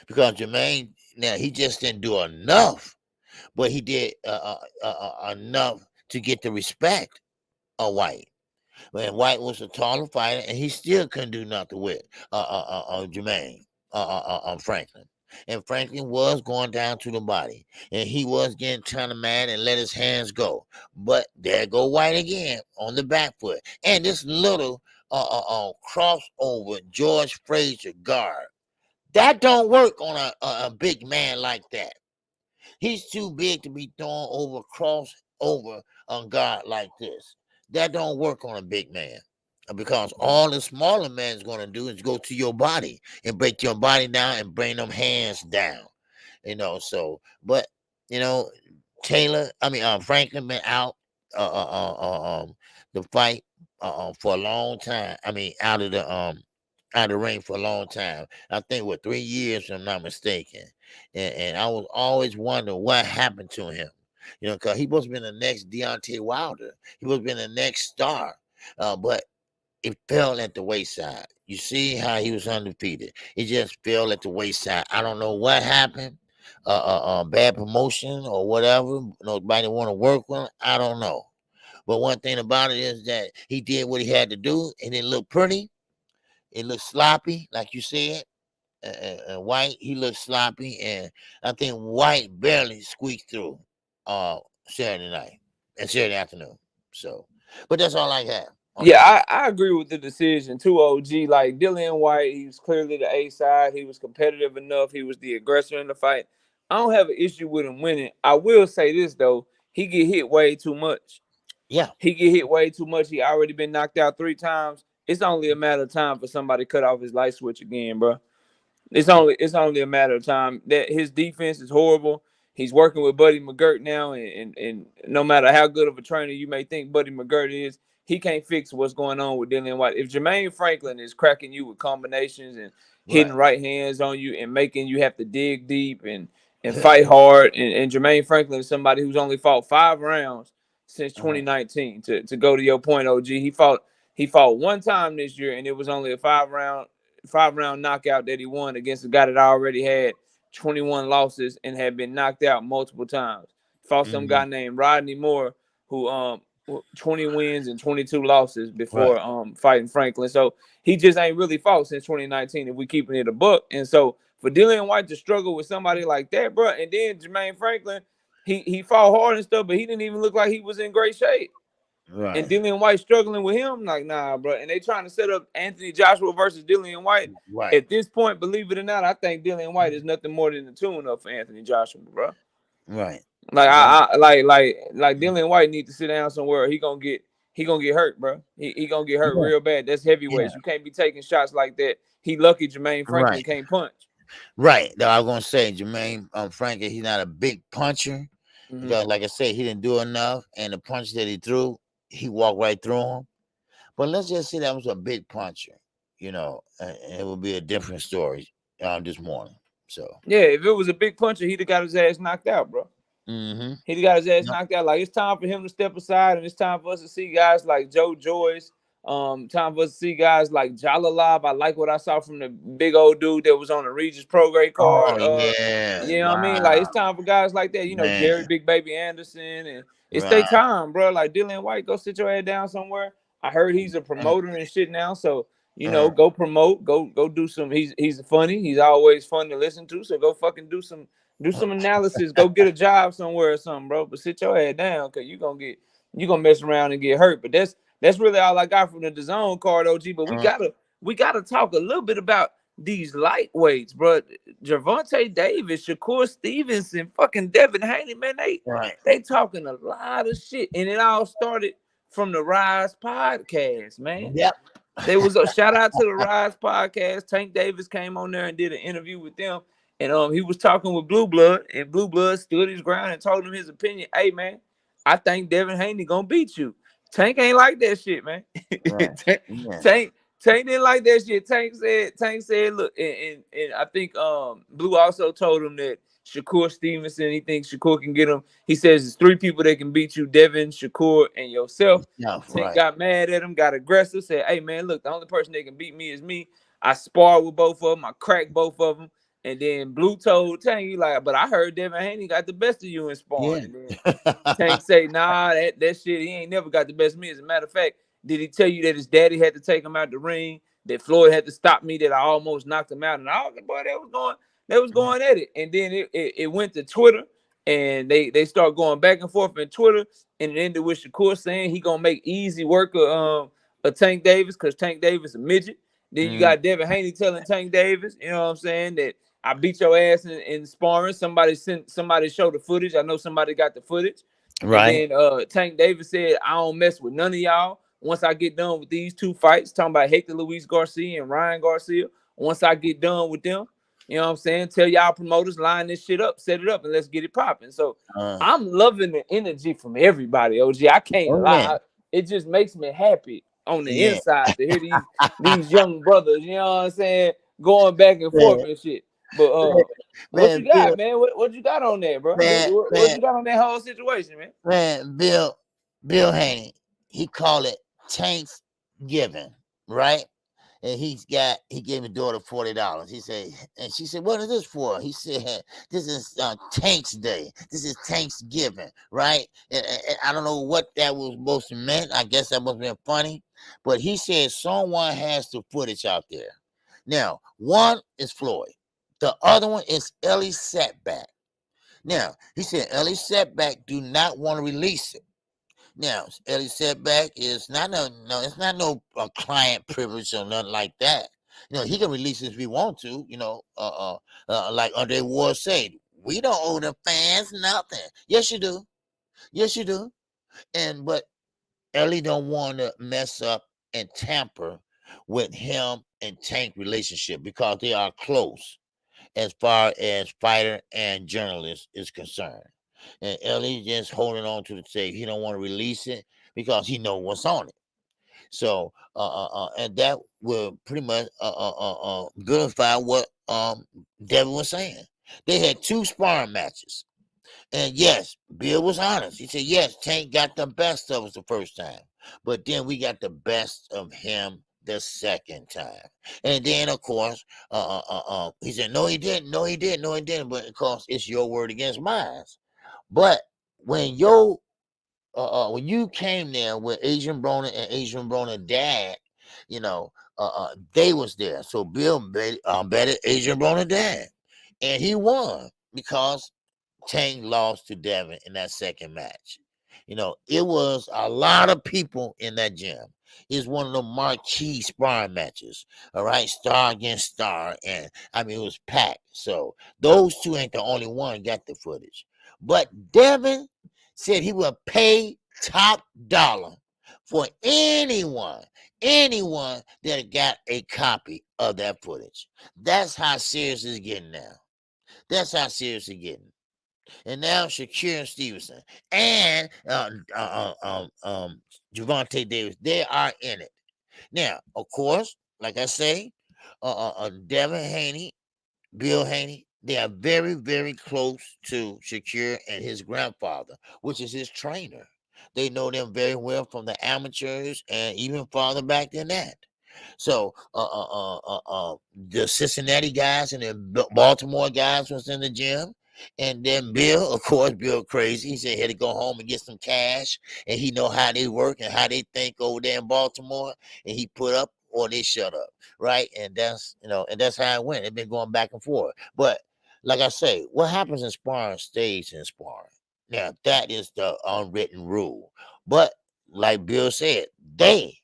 [SPEAKER 1] because Jermaine, now he just didn't do enough, but he did enough to get the respect of White. And White was a taller fighter, and he still couldn't do nothing with Jermaine Franklin. And Franklin was going down to the body, and he was getting kind of mad and let his hands go. But there go White again on the back foot, and this little crossover George Frazier guard that don't work on a big man like that. He's too big to be thrown over crossover on guard like this. That don't work on a big man. Because all the smaller man's going to do is go to your body and break your body down and bring them hands down, you know. So, but you know, Franklin been out the fight for a long time. I mean, out of the ring for a long time. I think 3 years, if I'm not mistaken. And I was always wondering what happened to him, you know, because he was been the next Deontay Wilder. He was been the next star, but it fell at the wayside. You see how he was undefeated. It just fell at the wayside. I don't know what happened, bad promotion or whatever. Nobody want to work with him. I don't know. But one thing about it is that he did what he had to do, and it looked pretty. It looked sloppy, like you said. White, he looked sloppy, and I think White barely squeaked through Saturday night and Saturday afternoon. So, but that's all I have.
[SPEAKER 5] Yeah, I agree with the decision too, OG. Like Dillian White, he was clearly the A side. He was competitive enough. He was the aggressor in the fight. I don't have an issue with him winning. I will say this though, he get hit way too much.
[SPEAKER 1] Yeah.
[SPEAKER 5] He get hit way too much. He already been knocked out 3 times. It's only a matter of time for somebody to cut off his light switch again, bro. It's only a matter of time. That his defense is horrible. He's working with Buddy McGirt now, and no matter how good of a trainer you may think Buddy McGirt is, he can't fix what's going on with Dillian White. If Jermaine Franklin is cracking you with combinations and hitting right hands on you and making you have to dig deep and fight hard, and Jermaine Franklin is somebody who's only fought 5 rounds since 2019. To go to your point, OG, he fought 1 time this year, and it was only a 5-round knockout that he won against a guy that already had 21 losses and had been knocked out multiple times. Fought some guy named Rodney Moore who 20 wins and 22 losses before fighting Franklin. So he just ain't really fought since 2019 if we keeping it a buck. And so for Dillian White to struggle with somebody like that, bro, and then Jermaine Franklin, he fought hard and stuff, but he didn't even look like he was in great shape. Right. And Dillian White struggling with him, like, nah, bro. And they trying to set up Anthony Joshua versus Dillian White. Right. At this point, believe it or not, I think Dillian White is nothing more than a tune-up for Anthony Joshua, bro.
[SPEAKER 1] Right.
[SPEAKER 5] Like I like Dillian White need to sit down somewhere. He gonna get hurt, bro. He gonna get hurt real bad. That's heavyweights. You can't be taking shots like that. He lucky Jermaine Franklin can't punch.
[SPEAKER 1] Right. I was gonna say Jermaine Franklin, he's not a big puncher. Because, like I said, he didn't do enough, and the punch that he threw, he walked right through him. But let's just say that was a big puncher, and it would be a different story this morning. So
[SPEAKER 5] yeah, if it was a big puncher, he'd have got his ass knocked out, bro. He'd have got his ass knocked out. Like, it's time for him to step aside, and it's time for us to see guys like Joe Joyce. Time for us to see guys like Jalolov. I like what I saw from the big old dude that was on the Regis Prograis card.
[SPEAKER 1] Yeah.
[SPEAKER 5] You know what I mean? Like, it's time for guys like that. Gary Big Baby Anderson. And it's their time, bro. Like, Dillian White, go sit your head down somewhere. I heard he's a promoter and shit now. So, go promote. Go do some. He's funny. He's always fun to listen to. So go fucking do some analysis. Go get a job somewhere or something, bro. But sit your head down, because you're gonna mess around and get hurt. But that's really all I got from the DAZN card, OG. But we gotta talk a little bit about these lightweights, bro. Gervonta Davis, Shakur Stevenson, fucking Devin Haney, man. They talking a lot of shit, and it all started from the Rise podcast, man.
[SPEAKER 1] Yep.
[SPEAKER 5] There was a shout out to the Rise podcast. Tank Davis came on there and did an interview with them, and he was talking with Blue Blood, and Blue Blood stood his ground and told him his opinion. Hey, man, I think Devin Haney gonna beat you. Tank ain't like that shit, man. Right. Tank didn't like that shit. Tank said, look, and I think Blue also told him that Shakur Stevenson, he thinks Shakur can get him. He says there's 3 people that can beat you: Devin, Shakur, and yourself. Tank got mad at him, got aggressive, said, hey, man, look, the only person that can beat me is me. I sparred with both of them. I cracked both of them. And then Blue told Tank, he like, but I heard Devin Haney got the best of you in sparring. Yeah. And then Tank say, nah, that shit, he ain't never got the best of me. As a matter of fact, did he tell you that his daddy had to take him out the ring, that Floyd had to stop me, that I almost knocked him out? And all the boy, they was going at it. And then it went to Twitter, and they start going back and forth in Twitter, and it ended with Shakur saying he gonna make easy work of Tank Davis, because Tank Davis a midget. Then you got Devin Haney telling Tank Davis, you know what I'm saying, that I beat your ass in sparring. Somebody showed the footage. I know somebody got the footage. Right. And then Tank Davis said, I don't mess with none of y'all. Once I get done with these 2 fights, talking about Hector Luis Garcia and Ryan Garcia, once I get done with them, you know what I'm saying, tell y'all promoters, line this shit up, set it up, and let's get it popping. So I'm loving the energy from everybody, OG. I can't lie. It just makes me happy on the inside to hear these young brothers, you know what I'm saying, going back and forth and shit. But what you got, man? What you got on that, bro? What you got on that whole situation, man?
[SPEAKER 1] Man, Bill Haney, he called it Thanksgiving, right? and he gave his daughter $40. He said, and she said, "What is this for?" He said, "This is Tank's Day. This is Thanksgiving, right?" And I don't know what that was supposed to mean. I guess that must have been funny, but he said someone has the footage out there. Now, one is Floyd, the other one is Ellie Setback. Now, he said Ellie Setback do not want to release it. Now, Ellie Setback is not it's not no client privilege or nothing like that. He can release it if he want to. Like Andre Ward said, we don't owe the fans nothing. Yes, you do. Yes, you do. But Ellie don't want to mess up and tamper with him and Tank relationship because they are close as far as fighter and journalist is concerned. And Ellie just holding on to the tape. He don't want to release it because he know what's on it. So, and that will pretty much verify what Devin was saying. They had 2 sparring matches. And yes, Bill was honest. He said, yes, Tank got the best of us the first time. But then we got the best of him the second time. And then, of course, he said, no, he didn't. No, he didn't. No, he didn't. But, of course, it's your word against mine. But when you came there with Adrian Broner and Adrian Broner dad, they was there. So Bill betted Adrian Broner dad. And he won because Tank lost to Devin in that second match. It was a lot of people in that gym. It's one of the marquee sparring matches. All right, star against star, and it was packed. So those 2 ain't the only one got the footage. But Devin said he would pay top dollar for anyone that got a copy of that footage. That's how serious it's getting now. That's how serious it's getting. And now Shakir and Stevenson and Gervonta Davis, they are in it. Now, of course, like I say, Devin Haney, Bill Haney, they are very, very close to Shakir and his grandfather, which is his trainer. They know them very well from the amateurs and even farther back than that. So the Cincinnati guys and the Baltimore guys was in the gym. And then Bill, of course, Bill crazy. He said he had to go home and get some cash. And he know how they work and how they think over there in Baltimore. And he put up or they shut up. Right. And that's, and that's how it went. It's been going back and forth. But like I say, what happens in sparring stays in sparring. Now, that is the unwritten rule. But like Bill said, they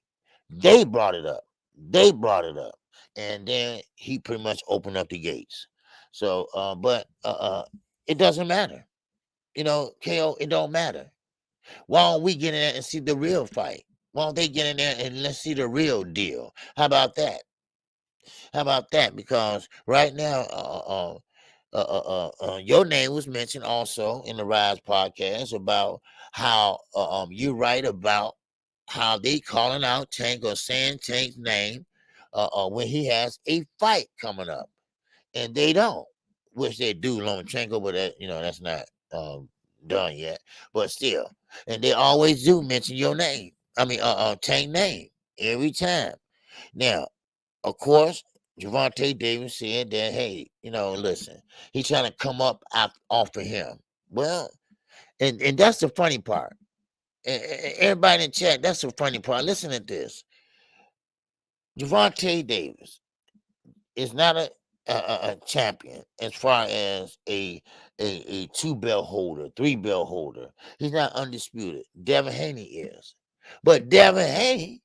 [SPEAKER 1] brought it up. They brought it up. And then he pretty much opened up the gates. So, but it doesn't matter. KO, it don't matter. Why don't we get in there and see the real fight? Why don't they get in there and let's see the real deal? How about that? How about that? Because right now, your name was mentioned also in the Rise podcast about how you write about how they calling out Tank or saying Tank's name when he has a fight coming up, and they don't, which they do Lomachenko, but that's not done yet. But still, and they always do mention your name. Tank name every time. Now, of course, Gervonta Davis said that, hey, listen, he's trying to come up off of him. Well, and that's the funny part. Everybody in chat, that's the funny part. Listen to this. Gervonta Davis is not a champion as far as a 2-belt holder, 3-belt holder. He's not undisputed. Devin Haney is. But Devin Haney,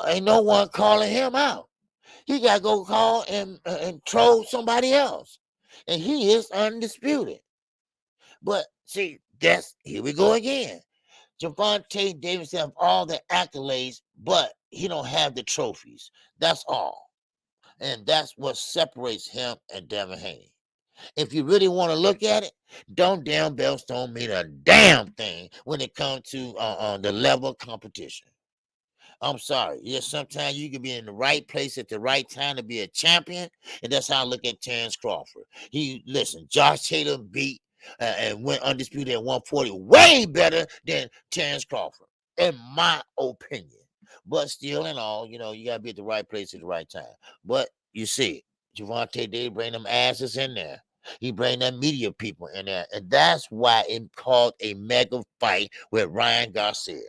[SPEAKER 1] ain't no one calling him out. He got to go call and troll somebody else. And he is undisputed. But see, here we go again. Gervonta Davis have all the accolades, but he don't have the trophies. That's all. And that's what separates him and Devin Haney. If you really want to look at it, damn belts don't mean a damn thing when it comes to the level of competition. I'm sorry. Yes, sometimes you can be in the right place at the right time to be a champion, and that's how I look at Terrence Crawford. Josh Taylor beat and went undisputed at 140 way better than Terrence Crawford, in my opinion. But still and all, you gotta be at the right place at the right time. But you see, Gervonta did bring them asses in there. He bring them media people in there. And that's why it called a mega fight with Ryan Garcia.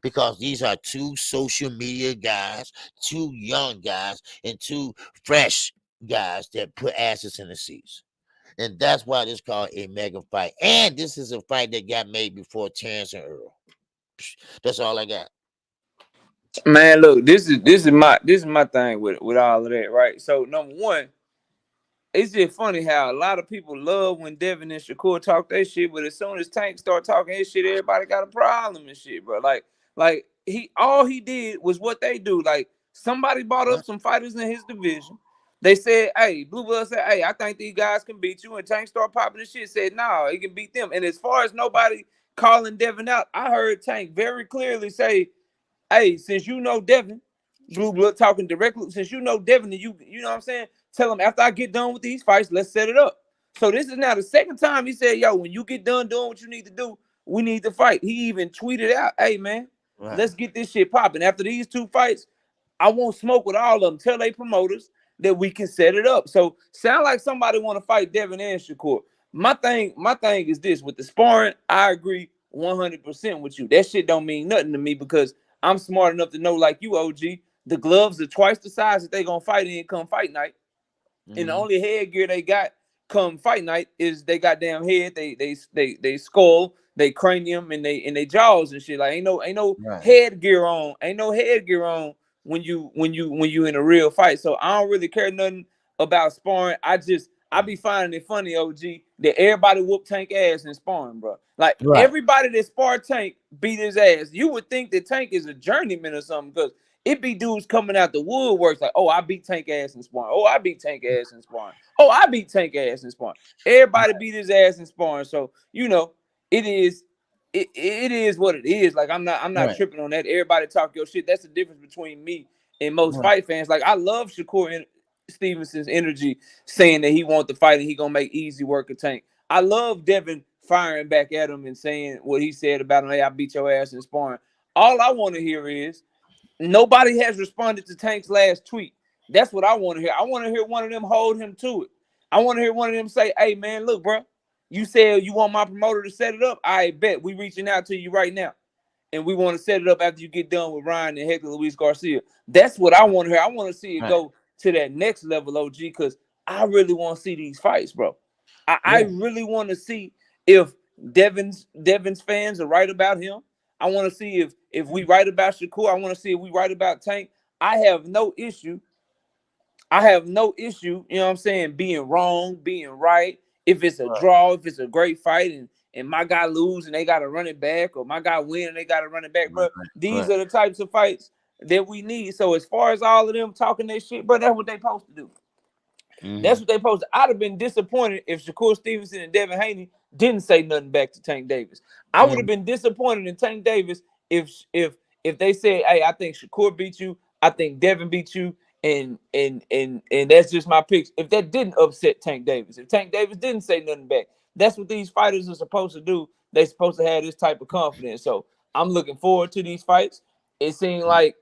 [SPEAKER 1] Because these are two social media guys, two young guys, and two fresh guys that put asses in the seats. And that's why this called a mega fight. And this is a fight that got made before Terrence and Earl. That's all I got.
[SPEAKER 5] Man, look, this is my thing with all of that, right? So number one, it's just funny how a lot of people love when Devin and Shakur talk that shit, but as soon as Tank start talking his shit, everybody got a problem and shit, bro. Like he all he did was what they do. Like somebody brought up some fighters in his division. They said, "Hey, Blue Blood said, hey, I think these guys can beat you." And Tank started popping this shit. Said, "No, he can beat them." And as far as nobody calling Devin out, I heard Tank very clearly say, "Hey, since you know Devin, Blue Blood talking directly, since you know Devin, and you know what I'm saying, tell him after I get done with these fights, let's set it up." So this is now the second time he said, "Yo, when you get done doing what you need to do, we need to fight." He even tweeted out, "Hey man, let's get this shit popping. After these two fights, I won't smoke with all of them. Tell they promoters that we can set it up." So sound like somebody want to fight Devin and Shakur. My thing is this: with the sparring, I agree 100% with you. That shit don't mean nothing to me because I'm smart enough to know, like you, OG, the gloves are twice the size that they gonna fight in come fight night. And the only headgear they got come fight night is they goddamn head, they skull, they cranium, and they jaws and shit. Like ain't no headgear on, when you in a real fight. So I don't really care nothing about sparring. I be finding it funny, OG, that everybody whoop Tank ass in sparring, bro. Like everybody that sparred Tank beat his ass. You would think that Tank is a journeyman or something because it be dudes coming out the woodworks like, "Oh, I beat Tank ass in sparring. Oh, I beat Tank ass in sparring. Oh, I beat Tank ass in sparring." Everybody beat his ass in sparring. So, it is what it is. Like I'm not tripping on that. Everybody talk your shit. That's the difference between me and most fight fans. Like I love Shakur Stevenson's energy saying that he wants to fight and he gonna make easy work of Tank. I love Devin firing back at him and saying what he said about him. "Hey, I beat your ass in sparring." All I want to hear is nobody has responded to Tank's last tweet. That's what I want to hear. I want to hear one of them hold him to it. I want to hear one of them say, "Hey, man, look, bro, you said you want my promoter to set it up. I bet we reaching out to you right now. And we want to set it up after you get done with Ryan and Hector Luis Garcia." That's what I want to hear. I want to see it go to that next level, OG, because I really want to see these fights, bro. I really want to see if Devin's fans are right about him. I want to see if we right about Shakur. I want to see if we right about Tank. I have no issue, you know what I'm saying, being wrong, being right. If it's a draw, if it's a great fight and my guy lose and they got to run it back, or my guy win and they got to run it back, bro. These are the types of fights that we need. So as far as all of them talking that shit, bro, that's what they supposed to do. That's what they supposed to. I'd have been disappointed if Shakur Stevenson and Devin Haney didn't say nothing back to Tank Davis. I would have been disappointed in Tank Davis if they said, "Hey, I think Shakur beat you, I think Devin beat you, and that's just my picks." If that didn't upset Tank Davis, if Tank Davis didn't say nothing back, that's what these fighters are supposed to do. They're supposed to have this type of confidence. So I'm looking forward to these fights. It seemed like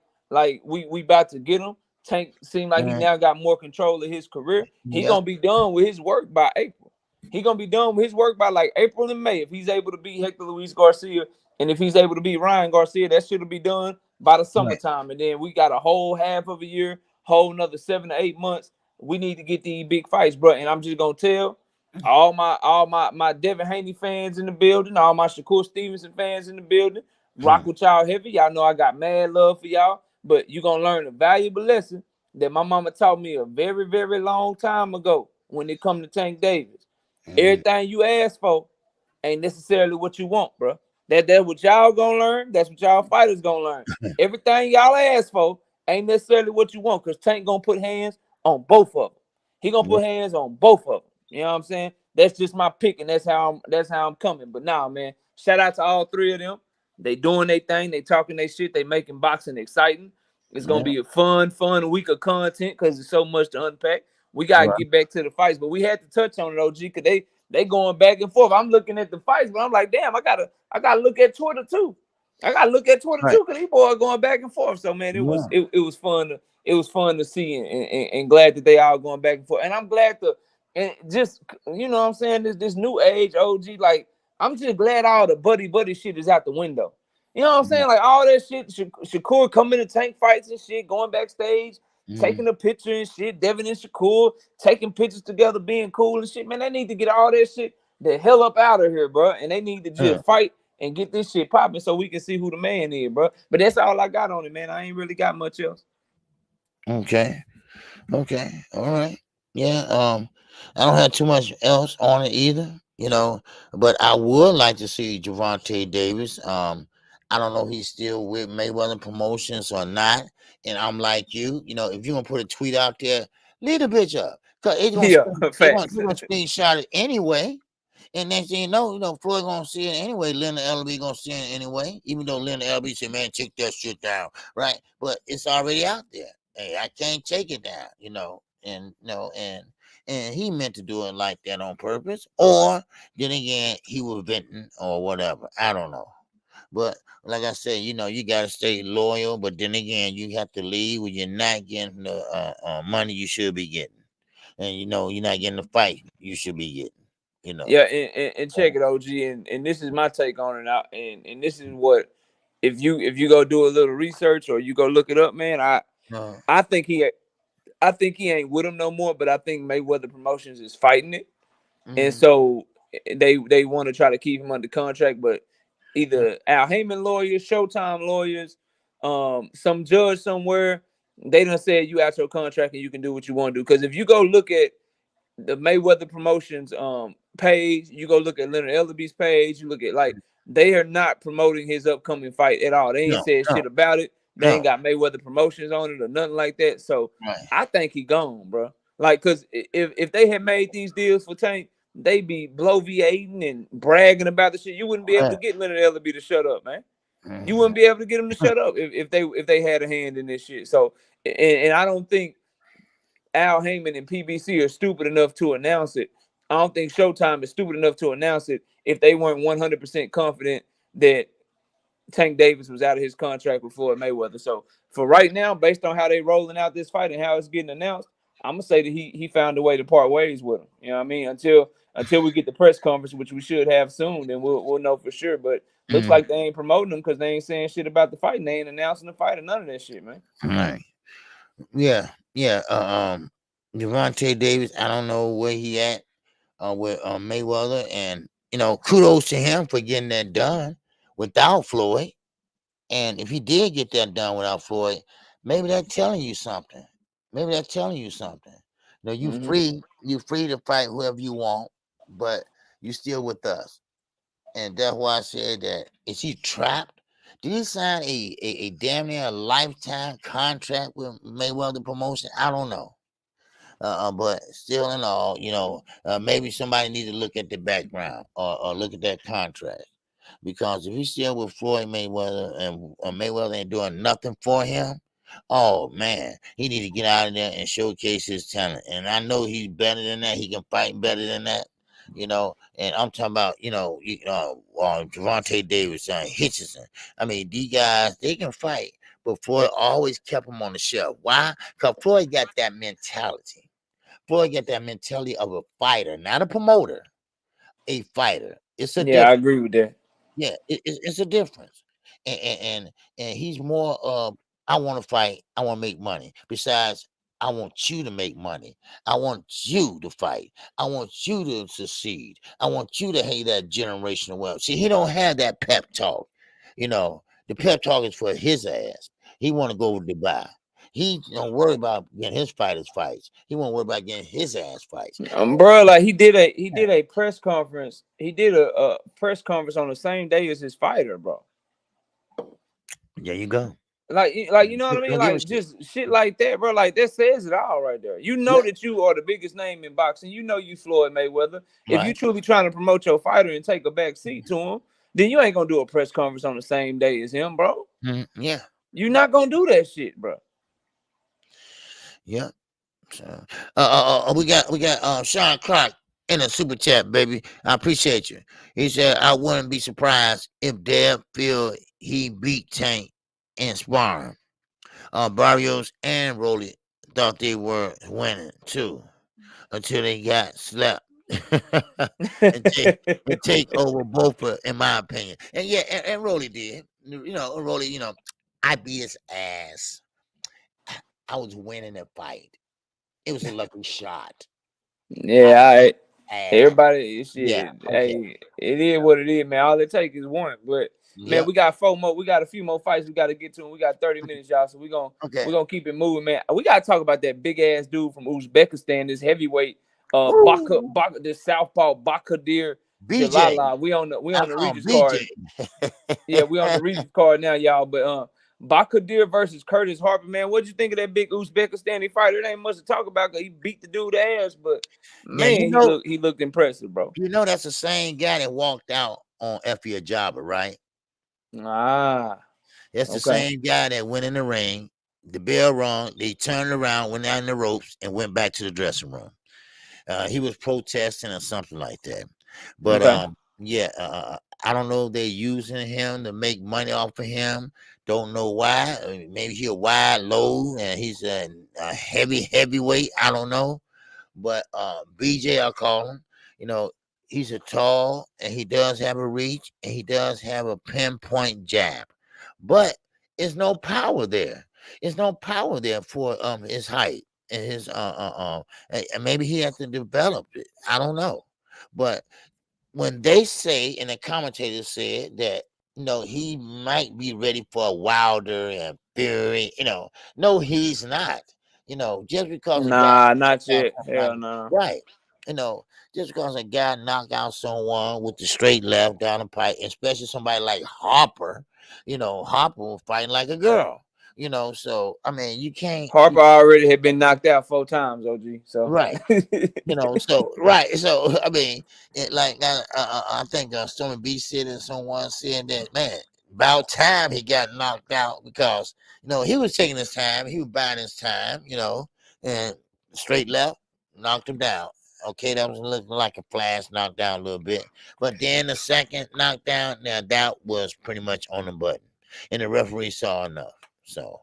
[SPEAKER 5] we about to get them. Tank seemed like he now got more control of his career. He gonna be done with his work by April. He gonna be done with his work by like April and May if he's able to beat Hector Luis Garcia, and if he's able to beat Ryan Garcia, that should be done by the summertime. And then we got a whole half of a year, whole another 7 to 8 months. We need to get these big fights, bro. And I'm just gonna tell all my Devin Haney fans in the building, all my Shakur Stevenson fans in the building, rock with y'all heavy. Y'all know I got mad love for y'all. But you're going to learn a valuable lesson that my mama taught me a very, very long time ago when it comes to Tank Davis. Everything you ask for ain't necessarily what you want, bro. That's what y'all going to learn. That's what y'all fighters going to learn. Everything y'all ask for ain't necessarily what you want, because Tank going to put hands on both of them. He going to put hands on both of them. You know what I'm saying? That's just my pick, and that's how I'm coming. But nah, man, shout out to all three of them. They doing their thing. They talking their shit. They making boxing exciting. It's going to be a fun week of content because there's so much to unpack. We got to get back to the fights, but we had to touch on it, OG, because they going back and forth. I'm looking at the fights, but I'm like, damn, I gotta look at Twitter too. I gotta look at Twitter
[SPEAKER 1] Right.
[SPEAKER 5] too, because these boys going back and forth. So man, it was
[SPEAKER 1] Yeah.
[SPEAKER 5] it was fun to see and glad that they all going back and forth. And I'm glad and just you know what I'm saying, this new age OG, like I'm just glad all the buddy shit is out the window. You know what I'm saying? Like all that shit, Shakur coming to tank fights and shit, going backstage, taking a picture and shit, Devin and Shakur taking pictures together, being cool and shit. Man, they need to get all that shit the hell up out of here, bro. And they need to just fight and get this shit popping so we can see who the man is, bro. But that's all I got on it, man. I ain't really got much else.
[SPEAKER 1] Okay. Okay. All right. Yeah. I don't have too much else on it either, you know, but I would like to see Gervonta Davis. I don't know if he's still with Mayweather Promotions or not. And I'm like you know, if you're gonna put a tweet out there, leave the bitch up. Cause it's gonna
[SPEAKER 5] Yeah, facts.
[SPEAKER 1] they're gonna screenshot it anyway. And next thing you know, Floyd gonna see it anyway. Leonard LB gonna see it anyway. Even though Leonard LB said, "Man, check that shit down," right? But it's already out there. Hey, I can't take it down, you know. And and he meant to do it like that on purpose, or then again, he was venting or whatever. I don't know. But like I said, you know, you gotta stay loyal. But then again, you have to leave when you're not getting the money you should be getting, and you know, you're not getting the fight you should be getting. You know.
[SPEAKER 5] Yeah, and check it, OG, and this is my take on it now, and this is what if you go do a little research or you go look it up, man. I think he ain't with him no more, but I think Mayweather Promotions is fighting it, and so they want to try to keep him under contract, but either Al Heyman lawyers, Showtime lawyers, some judge somewhere, they done said you out your contract and you can do what you want to do. Because if you go look at the Mayweather Promotions page, you go look at Leonard Ellerby's page, you look at like they are not promoting his upcoming fight at all. They ain't said shit about it. They ain't got Mayweather Promotions on it or nothing like that. So I think he gone, bro. Like, cause if they had made these deals for Tank, they be bloviating and bragging about the shit. You wouldn't be able to get Leonard Ellerby to shut up, man. You wouldn't be able to get him to shut up if they had a hand in this shit. So and I don't think Al Heyman and PBC are stupid enough to announce it. I don't think Showtime is stupid enough to announce it if they weren't 100% confident that Tank Davis was out of his contract with Floyd Mayweather. So for right now, based on how they rolling out this fight and how it's getting announced, I'm gonna say that he found a way to part ways with him. You know what I mean? Until we get the press conference, which we should have soon, then we'll know for sure. But looks like they ain't promoting them because they ain't saying shit about the fight and they ain't announcing the fight or none of that shit, man.
[SPEAKER 1] Right. Yeah. Gervonta Davis, I don't know where he at with Mayweather, and you know, kudos to him for getting that done without Floyd. And if he did get that done without Floyd, maybe that's telling you something. You know, you free to fight whoever you want, but you still with us. And that's why I said that. Is he trapped? Did he sign a damn near lifetime contract with Mayweather Promotion? I don't know. But still in all, you know, maybe somebody need to look at the background or look at that contract. Because if he's still with Floyd Mayweather and Mayweather ain't doing nothing for him, oh man, he need to get out of there and showcase his talent. And I know he's better than that. He can fight better than that, you know. And I'm talking about, Gervonta Davis, Hitchison. I mean, these guys, they can fight, but Floyd always kept them on the shelf. Why? Because Floyd got that mentality. Floyd got that mentality of a fighter, not a promoter, a fighter. It's a difference.
[SPEAKER 5] I agree with that.
[SPEAKER 1] Yeah, it's a difference, and he's more of I want to fight, I want to make money. Besides, I want you to make money. I want you to fight. I want you to succeed. I want you to have that generational wealth. See, he don't have that pep talk. You know, the pep talk is for his ass. He want to go to Dubai. He don't worry about getting his fighters fights. He won't worry about getting his ass fights.
[SPEAKER 5] Bro, like he did a press conference. He did a press conference on the same day as his fighter, bro.
[SPEAKER 1] There you go.
[SPEAKER 5] Like you know what I mean? Like just shit like that, bro. Like that says it all right there. You know that you are the biggest name in boxing. You know you Floyd Mayweather. If you truly trying to promote your fighter and take a back seat to him, then you ain't gonna do a press conference on the same day as him, bro.
[SPEAKER 1] Yeah.
[SPEAKER 5] You're not gonna do that shit, bro.
[SPEAKER 1] Yeah. So, we got Sean Clark in a super chat, baby. I appreciate you. He said, I wouldn't be surprised if Deb feel he beat Tank in sparring. Barrios and Rolly thought they were winning too until they got slapped and take over both, in my opinion. And yeah, and Rolly did. Rolly, I beat his ass. I was winning the fight. It was a lucky shot. I
[SPEAKER 5] Yeah,
[SPEAKER 1] beat ass.
[SPEAKER 5] everybody,
[SPEAKER 1] Yeah,
[SPEAKER 5] shit.
[SPEAKER 1] okay.
[SPEAKER 5] Hey, it is what it is, man. All it takes is one. But man,
[SPEAKER 1] Yep.
[SPEAKER 5] we got 4 more. We got a few more fights we got to get to. And we got 30 minutes, y'all. So
[SPEAKER 1] Okay.
[SPEAKER 5] we're gonna keep it moving, man. We gotta talk about that big ass dude from Uzbekistan, this heavyweight,
[SPEAKER 1] Ooh,
[SPEAKER 5] this Southpaw Bakadir
[SPEAKER 1] BJ.
[SPEAKER 5] Jalala. We on
[SPEAKER 1] I
[SPEAKER 5] the
[SPEAKER 1] call him
[SPEAKER 5] Regis
[SPEAKER 1] BJ.
[SPEAKER 5] card. Yeah, we on the Regis card now, y'all. But Bakadir versus Curtis Harper, man. What'd you think of that big Uzbekistani fighter? It ain't much to talk about because he beat the dude ass, but
[SPEAKER 1] Now
[SPEAKER 5] man, he looked impressive, bro.
[SPEAKER 1] that's the same guy that walked out on Effie Jabba, right?
[SPEAKER 5] Ah,
[SPEAKER 1] That's the
[SPEAKER 5] okay.
[SPEAKER 1] same guy that went in the ring. The bell rung. They turned around, went down the ropes, and went back to the dressing room. He was protesting or something like that. But
[SPEAKER 5] Okay.
[SPEAKER 1] yeah, I don't know if they're using him to make money off of him. Don't know why. Maybe he's a wide low and he's a heavyweight. I don't know. But BJ, I call him. You know, he's a tall and he does have a reach and he does have a pinpoint jab, but there's no power there. There's no power there for his height and his and maybe he has to develop it. I don't know, but when they say and the commentators said that he might be ready for a Wilder and Fury, no, he's not. Just because a guy
[SPEAKER 5] Nah,
[SPEAKER 1] knocked
[SPEAKER 5] not
[SPEAKER 1] out
[SPEAKER 5] yet.
[SPEAKER 1] somebody,
[SPEAKER 5] Hell no.
[SPEAKER 1] right? You know, just because a guy knocked out someone with the straight left down the pipe, especially somebody like Harper, Harper was fighting like a girl. So I mean, you can't.
[SPEAKER 5] Harper already had been knocked out 4 times, OG. So
[SPEAKER 1] Right. So right. So I mean, I think Stormy B said and someone said that, man, about time he got knocked out because he was taking his time, he was buying his time, and straight left knocked him down. Okay, that was looking like a flash knockdown a little bit, but then the second knockdown, now that was pretty much on the button, and the referee saw enough. So.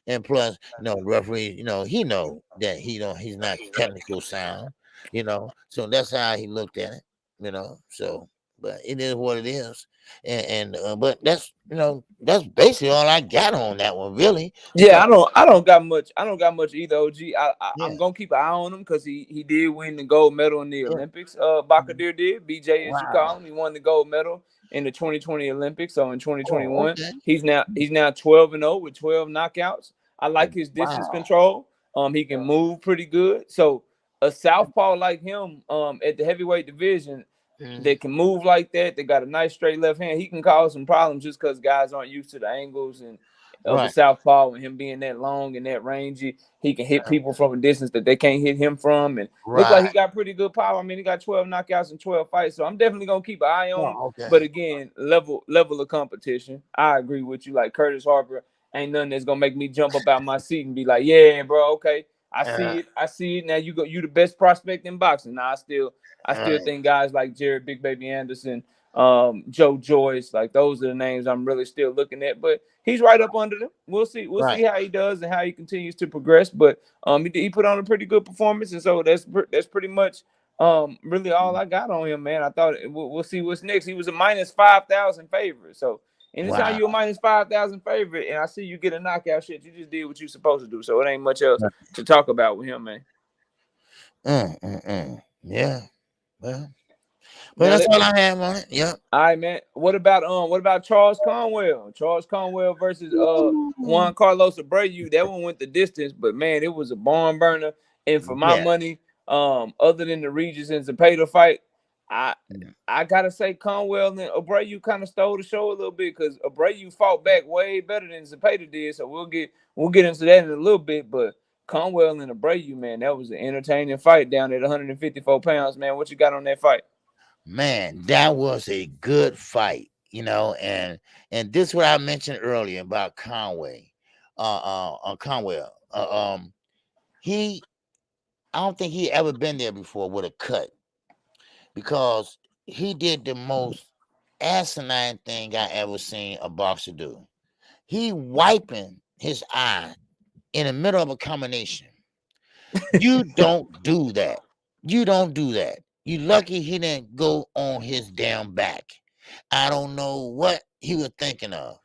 [SPEAKER 1] And plus, the referee, he know that he's not technical sound, So that's how he looked at it, So, but it is what it is, and but that's basically all I got on that one, really,
[SPEAKER 5] yeah,
[SPEAKER 1] because
[SPEAKER 5] I don't got much. I don't got much either, OG.
[SPEAKER 1] yeah,
[SPEAKER 5] I'm gonna keep an eye on him because he did win the gold medal in the
[SPEAKER 1] yeah,
[SPEAKER 5] Olympics. Bakadir did. BJ, as you call
[SPEAKER 1] wow,
[SPEAKER 5] him, he won the gold medal in the 2020 Olympics. So in
[SPEAKER 1] oh,
[SPEAKER 5] 2021,
[SPEAKER 1] okay,
[SPEAKER 5] he's now 12-0 with 12 knockouts. I like his distance
[SPEAKER 1] wow,
[SPEAKER 5] control. He can move pretty good. So a southpaw like him, at the heavyweight division,
[SPEAKER 1] mm,
[SPEAKER 5] they can move like that. They got a nice straight left hand. He can cause some problems just because guys aren't used to the angles and of a
[SPEAKER 1] right,
[SPEAKER 5] southpaw and him being that long and that rangy. He can hit people from a distance that they can't hit him from. And look like
[SPEAKER 1] right,
[SPEAKER 5] he got pretty good power. I mean, he got 12 knockouts in 12 fights. So I'm definitely gonna keep an eye on him.
[SPEAKER 1] oh, okay,
[SPEAKER 5] But again, level of competition. I agree with you. Like Curtis Harper ain't nothing that's gonna make me jump up out my seat and be like, yeah, bro, okay. I see
[SPEAKER 1] uh,
[SPEAKER 5] it. I see it. Now you the best prospect in boxing. Now I still
[SPEAKER 1] right,
[SPEAKER 5] think guys like Jared Big Baby Anderson, Joe Joyce, like those are the names I'm really still looking at. But he's right up under them. We'll see. We'll
[SPEAKER 1] right,
[SPEAKER 5] see how he does and how he continues to progress. But he put on a pretty good performance, and so that's pretty much really all I got on him, man. I thought we'll see what's next. He was a minus 5,000 favorite, so. Anytime
[SPEAKER 1] wow.
[SPEAKER 5] you're a minus 5,000 favorite, and I see you get a knockout, shit, you just did what you're supposed to do. So it ain't much else to talk about with him, man.
[SPEAKER 1] Yeah, well, but
[SPEAKER 5] Now
[SPEAKER 1] that's
[SPEAKER 5] let
[SPEAKER 1] all
[SPEAKER 5] me.
[SPEAKER 1] I have on it. Yep.
[SPEAKER 5] All right, man. What about Charles Conwell? Charles Conwell versus Juan Carlos Abreu. That one went the distance, but man, it was a barn burner. And for my
[SPEAKER 1] Yeah.
[SPEAKER 5] money, other than the Regis and Cepeda fight, I
[SPEAKER 1] Yeah.
[SPEAKER 5] I gotta say Conwell and Abreu kind of stole the show a little bit because Abreu fought back way better than Cepeda did. So we'll get into that in a little bit, but Conwell and Abreu, man, that was an entertaining fight down at 154 pounds, man. What you got on that fight?
[SPEAKER 1] Man, that was a good fight, and this is what I mentioned earlier about Conwell. He, I don't think he ever been there before with a cut. because he did the most asinine thing I ever seen a boxer do. He wiping his eye in the middle of a combination. You don't do that. You don't do that. You lucky he didn't go on his damn back. I don't know what he was thinking of.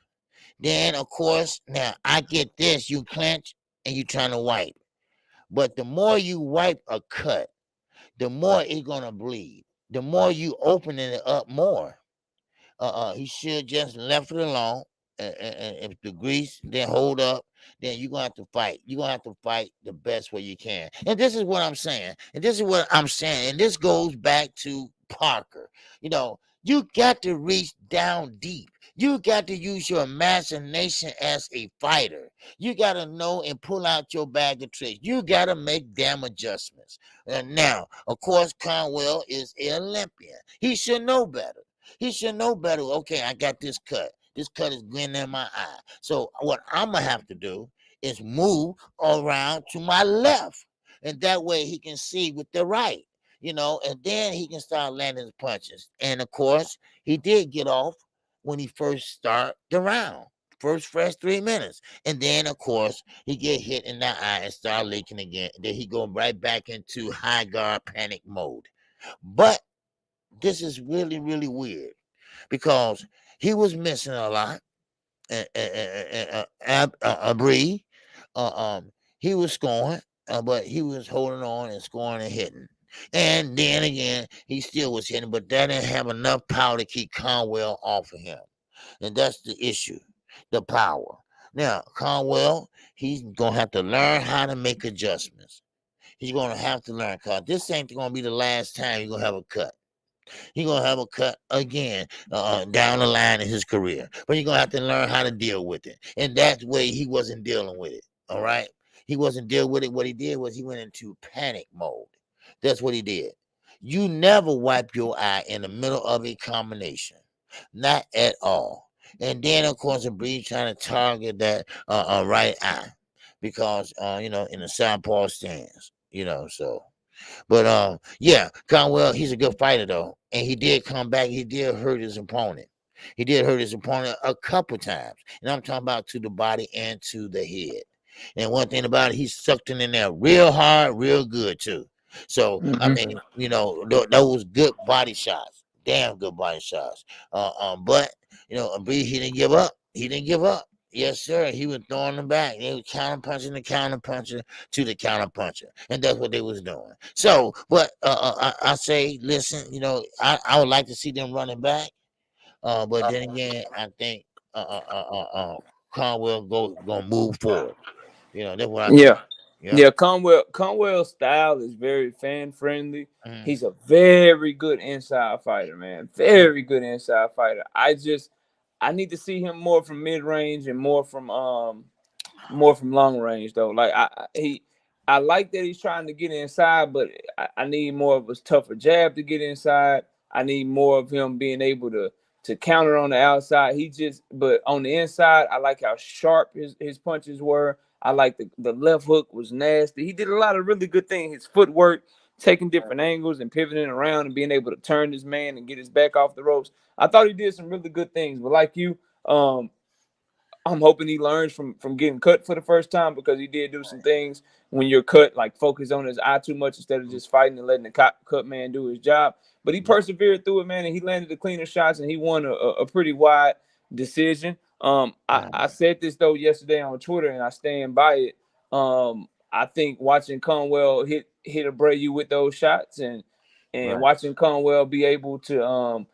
[SPEAKER 1] Then, of course, now I get this. You clench and you trying to wipe. But the more you wipe a cut, the more it's going to bleed. The more you opening it up more. He should just left it alone. And if the grease then hold up, then you're gonna have to fight. You're gonna have to fight the best way you can. And this is what I'm saying. And this is what I'm saying. And this goes back to Parker. You know, you got to reach down deep. You got to use your imagination as a fighter. You got to know and pull out your bag of tricks. You got to make damn adjustments. And now, of course, Conwell is an Olympian. He should know better. He should know better. Okay, I got this cut. This cut is glinting in my eye. So what I'm going to have to do is move around to my left. And that way he can see with the right, you know, and then he can start landing his punches. And, of course, he did get off when he first started the round. First fresh 3 minutes. And then, of course, he get hit in the eye and start leaking again. Then he go right back into high guard panic mode. But this is really, really weird because he was missing a lot. Abreu, he was scoring, but he was holding on and scoring and hitting. And then again, he still was hitting, but that didn't have enough power to keep Conwell off of him. And that's the issue, the power. Now, Conwell, he's going to have to learn how to make adjustments. He's going to have to learn, because this ain't going to be the last time you're going to have a cut. He's going to have a cut again down the line in his career. But you're going to have to learn how to deal with it. And that's way he wasn't dealing with it, all right? He wasn't dealing with it. What he did was he went into panic mode. That's what he did. You never wipe your eye in the middle of a combination. Not at all. And then, of course, Abreu trying to target that right eye because, you know, in the southpaw stance, you know, so. But yeah, Conwell, he's a good fighter though, and he did come back. He did hurt his opponent. He did hurt his opponent a couple times, and I'm talking about to the body and to the head. And one thing about it, he sucked it in there real hard, real good too. So I mean, you know, those good body shots, damn good body shots. But you know, he didn't give up. He didn't give up. Yes, sir. He was throwing them back. They were counter-punching the counter-puncher to the counter-puncher. And that's what they was doing. So, but I say, listen, you know, I would like to see them running back. But then again, I think Conwell gonna move forward. You know, that's what I think.
[SPEAKER 5] Yeah.
[SPEAKER 1] Yeah.
[SPEAKER 5] Yeah, Conwell's style is very fan friendly. He's a very good inside fighter, man. Very good inside fighter. I need to see him more from mid range and more from long range though. Like I like that he's trying to get inside, but I need more of a tougher jab to get inside. I need more of him being able to counter on the outside. But on the inside, I like how sharp his punches were. I like the left hook was nasty. He did a lot of really good things. His footwork, taking different angles and pivoting around and being able to turn his man and get his back off the ropes. I thought he did some really good things. But like you, I'm hoping he learns from getting cut for the first time, because he did do some things when you're cut, like focus on his eye too much instead of just fighting and letting the cut man do his job. But he persevered through it, man, and he landed the cleaner shots, and he won a pretty wide decision. I said this though yesterday on Twitter, and I stand by it. I think watching Conwell hit Abreu with those shots, and watching Conwell be able to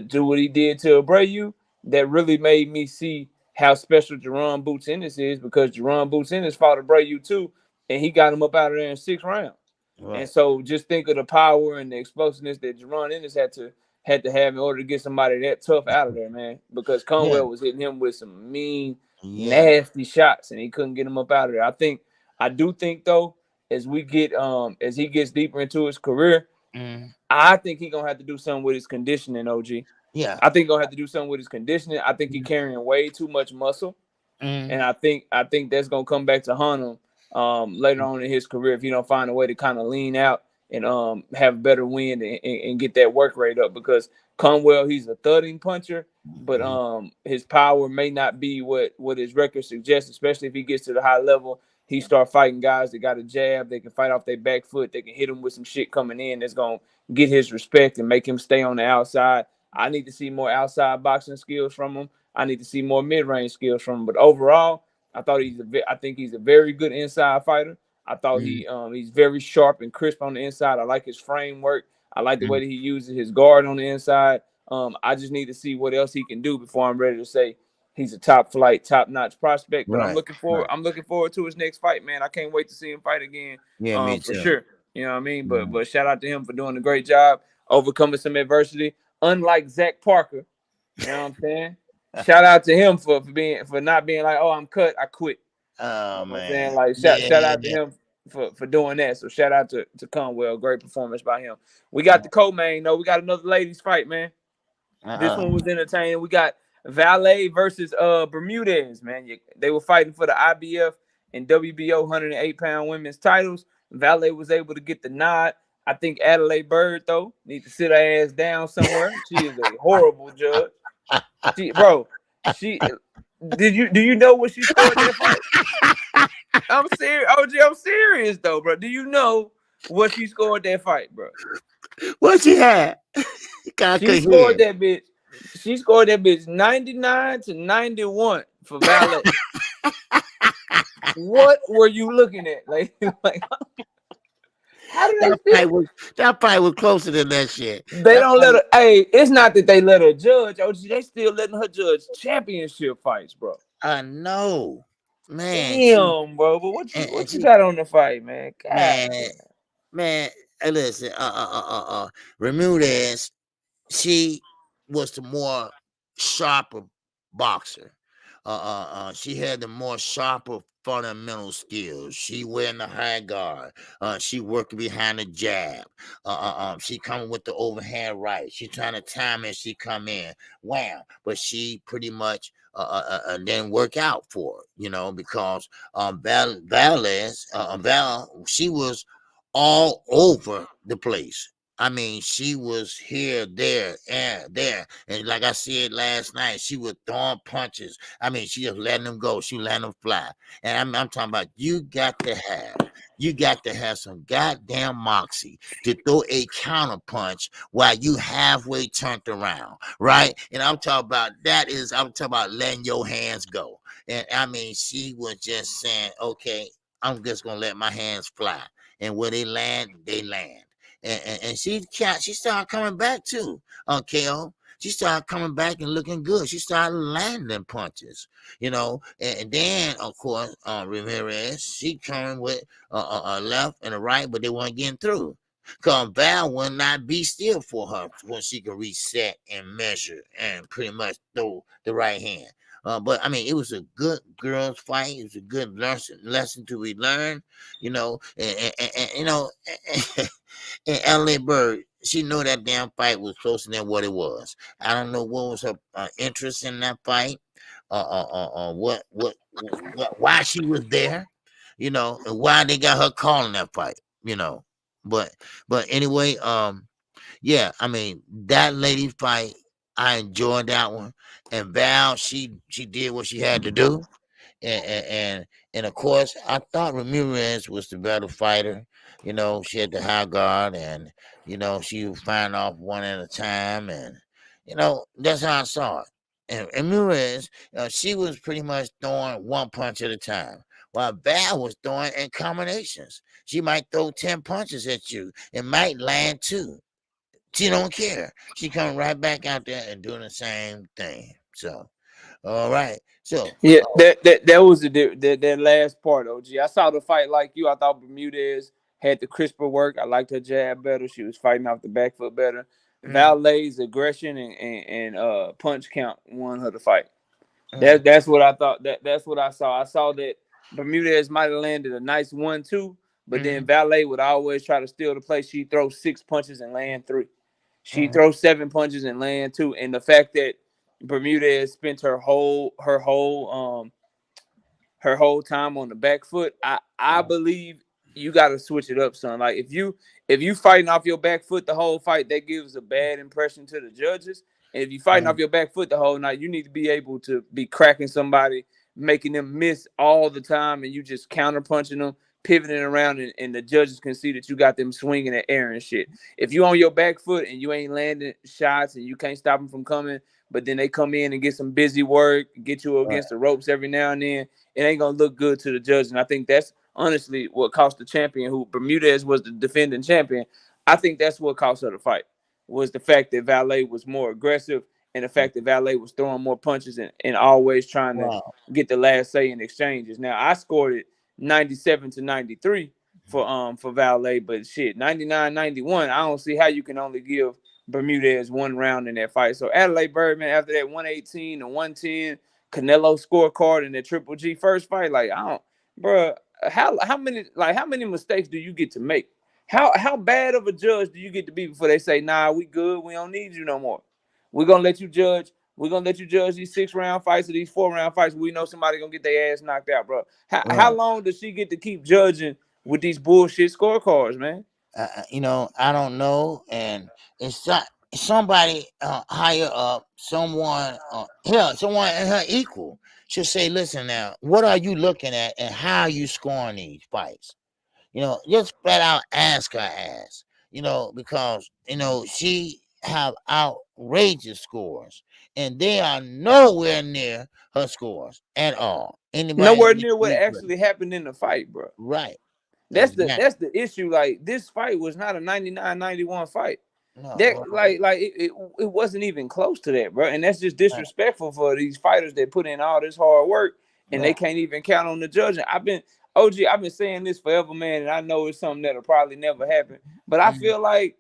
[SPEAKER 5] do what he did to Abreu, that really made me see how special Jerron Boots Ennis is, because Jerron Boots Ennis fought Abreu too, and he got him up out of there in 6 rounds. Right. And so just think of the power and the explosiveness that Jerron Ennis had to have in order to get somebody that tough out of there, man. Because Conwell was hitting him with some mean, nasty shots, and he couldn't get him up out of there. I do think though, as he gets deeper into his career, I think he's gonna have to do something with his conditioning, OG.
[SPEAKER 1] Yeah.
[SPEAKER 5] I think he's gonna have to do something with his conditioning. I think he's carrying way too much muscle. And I think that's gonna come back to haunt him later on in his career if he don't find a way to kind of lean out and have a better win and get that work rate up, because Conwell, he's a thudding puncher, but his power may not be what his record suggests, especially if he gets to the high level. He start fighting guys that got a jab, they can fight off their back foot, they can hit him with some shit coming in that's gonna get his respect and make him stay on the outside. I need to see more outside boxing skills from him. I need to see more mid-range skills from him. But overall, I think he's a very good inside fighter. I thought he's very sharp and crisp on the inside. I like his framework. I like the way that he uses his guard on the inside. I just need to see what else he can do before I'm ready to say he's a top flight, top notch prospect. But I'm looking forward. I'm looking forward to his next fight, man. I can't wait to see him fight again.
[SPEAKER 1] Yeah, me
[SPEAKER 5] For
[SPEAKER 1] too.
[SPEAKER 5] sure. You know what I mean? But shout out to him for doing a great job overcoming some adversity. Unlike Zach Parker, you know what I'm saying? Shout out to him for not being like, oh, I'm cut, I quit.
[SPEAKER 1] Oh,
[SPEAKER 5] You know what I'm
[SPEAKER 1] man.
[SPEAKER 5] saying? Like shout out to him for doing that. So shout out to Conwell. Great performance by him. We got the co-main though. We got another ladies fight, man. This one was entertaining. We got Valet versus Bermudez, man. They were fighting for the IBF and WBO 108-pound women's titles. Valet was able to get the nod. I think Adelaide Bird, though, needs to sit her ass down somewhere. She is a horrible judge. Do you know what she scored that fight? I'm serious. OG, I'm serious though, bro. Do you know what she scored that fight, bro?
[SPEAKER 1] What she had?
[SPEAKER 5] She scored that bitch. She scored that bitch 99-91 for Valet. What were you looking at? Like how did
[SPEAKER 1] that fight was closer than that shit.
[SPEAKER 5] They don't let her. Hey, it's not that they let her judge. OG, they still letting her judge championship fights, bro.
[SPEAKER 1] I know, man.
[SPEAKER 5] Damn, bro. But what you got on the fight, man? God,
[SPEAKER 1] man. Hey, listen, Bermudez, she was the more sharper boxer. She had the more sharper fundamental skills. She wearing the high guard. She working behind the jab. She coming with the overhand right. She trying to time it. She come in, wham. But she pretty much didn't work out for her, because Val, she was all over the place. I mean, she was here, there, and there. And like I said last night, she was throwing punches. I mean, she just letting them go. She letting them fly. And I'm talking about you got to have some goddamn moxie to throw a counter punch while you halfway turned around, right? And I'm talking about letting your hands go. And I mean, she was just saying, okay, I'm just going to let my hands fly. And where they land, they land. And she started coming back too, KO. She started coming back and looking good. She started landing punches, and then of course Ramirez, she coming with a left and a right, but they weren't getting through. Because Val will not be still for her when she can reset and measure and pretty much throw the right hand. But I mean, it was a good girls' fight. It was a good lesson to be learned, and LA Bird, she knew that damn fight was closer than what it was. I don't know what was her interest in that fight, why she was there, and why they got her calling that fight, But anyway, yeah, I mean, that lady fight, I enjoyed that one. And Val, she did what she had to do. And of course, I thought Ramirez was the better fighter. She had the high guard, and she was firing off one at a time, and that's how I saw it. And Ramirez, she was pretty much throwing one punch at a time, while Val was throwing in combinations. She might throw 10 punches at you, and might land 2. She don't care. She coming right back out there and doing the same thing. So, all right. So
[SPEAKER 5] yeah, that was that last part, OG. I saw the fight like you. I thought Bermudez had the crisper work. I liked her jab better. She was fighting off the back foot better. Valet's aggression and punch count won her the fight. That's what I thought. That's what I saw. I saw that Bermudez might have landed a nice 1-2, but then Valet would always try to steal the play. She throws 6 punches and land 3. She throws 7 punches and land 2. And the fact that Bermudez spent her whole time on the back foot, I believe you got to switch it up, son. Like if you fighting off your back foot the whole fight, that gives a bad impression to the judges. And if you fighting off your back foot the whole night, you need to be able to be cracking somebody, making them miss all the time, and you just counter punching them, pivoting around, and the judges can see that you got them swinging at air and shit. If you on your back foot and you ain't landing shots and you can't stop them from coming, but then they come in and get some busy work, get you
[SPEAKER 1] Right.
[SPEAKER 5] against the ropes every now and then, it ain't gonna look good to the judge. And I think that's honestly what cost the champion, who Bermudez was the defending champion. I think that's what cost her the fight, was the fact that Valet was more aggressive and the fact that Valet was throwing more punches and always trying to
[SPEAKER 1] Wow.
[SPEAKER 5] get the last say in exchanges. Now I scored it 97-93 for Valet, but shit, 99-91. I don't see how you can only give Bermudez one round in that fight. So Adelaide Birdman, after that 118 to 110 Canelo scorecard in the Triple G first fight, like I don't, bro. How many mistakes do you get to make? How bad of a judge do you get to be before they say, nah, we good, we don't need you no more. We're gonna let you judge. We're gonna let you judge these 6-round fights or these 4-round fights. We know somebody gonna get their ass knocked out, bro. How
[SPEAKER 1] Right.
[SPEAKER 5] long does she get to keep judging with these bullshit scorecards, man?
[SPEAKER 1] I don't know, and it's not somebody higher up, someone someone in her equal should say, listen now, what are you looking at and how are you scoring these fights? Just flat out ask her ass, because she have outrageous scores and they are nowhere near her scores at all. Anybody
[SPEAKER 5] Nowhere
[SPEAKER 1] needs
[SPEAKER 5] near
[SPEAKER 1] to
[SPEAKER 5] what
[SPEAKER 1] be
[SPEAKER 5] actually happened in the fight, bro.
[SPEAKER 1] right.
[SPEAKER 5] That's the
[SPEAKER 1] Exactly.
[SPEAKER 5] that's the issue. Like this fight was not a 99-91 fight. That
[SPEAKER 1] No,
[SPEAKER 5] it wasn't even close to that, bro. And that's just
[SPEAKER 1] right,
[SPEAKER 5] disrespectful for these fighters that put in all this hard work and they
[SPEAKER 1] right,
[SPEAKER 5] can't even count on the judging. I've been saying this forever, man, and I know it's something that'll probably never happen. But I
[SPEAKER 1] mhm,
[SPEAKER 5] feel like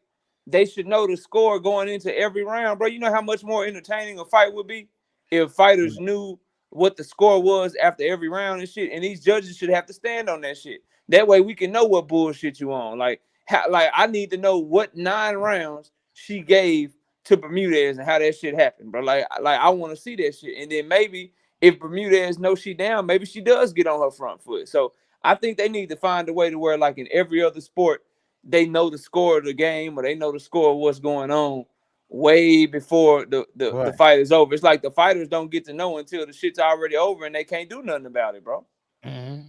[SPEAKER 5] they should know the score going into every round, bro. You know how much more entertaining a fight would be if fighters
[SPEAKER 1] right,
[SPEAKER 5] knew what the score was after every round and shit. And these judges should have to stand on that shit. That way we can know what bullshit you on. Like I need to know what 9 rounds she gave to Bermudez and how that shit happened, bro. Like I want to see that shit. And then maybe if Bermudez knows she down, maybe she does get on her front foot. So I think they need to find a way to where, like in every other sport, they know the score of the game or they know the score of what's going on way before the
[SPEAKER 1] right.
[SPEAKER 5] fight is over. It's like the fighters don't get to know until the shit's already over and they can't do nothing about it, bro.
[SPEAKER 1] Hmm.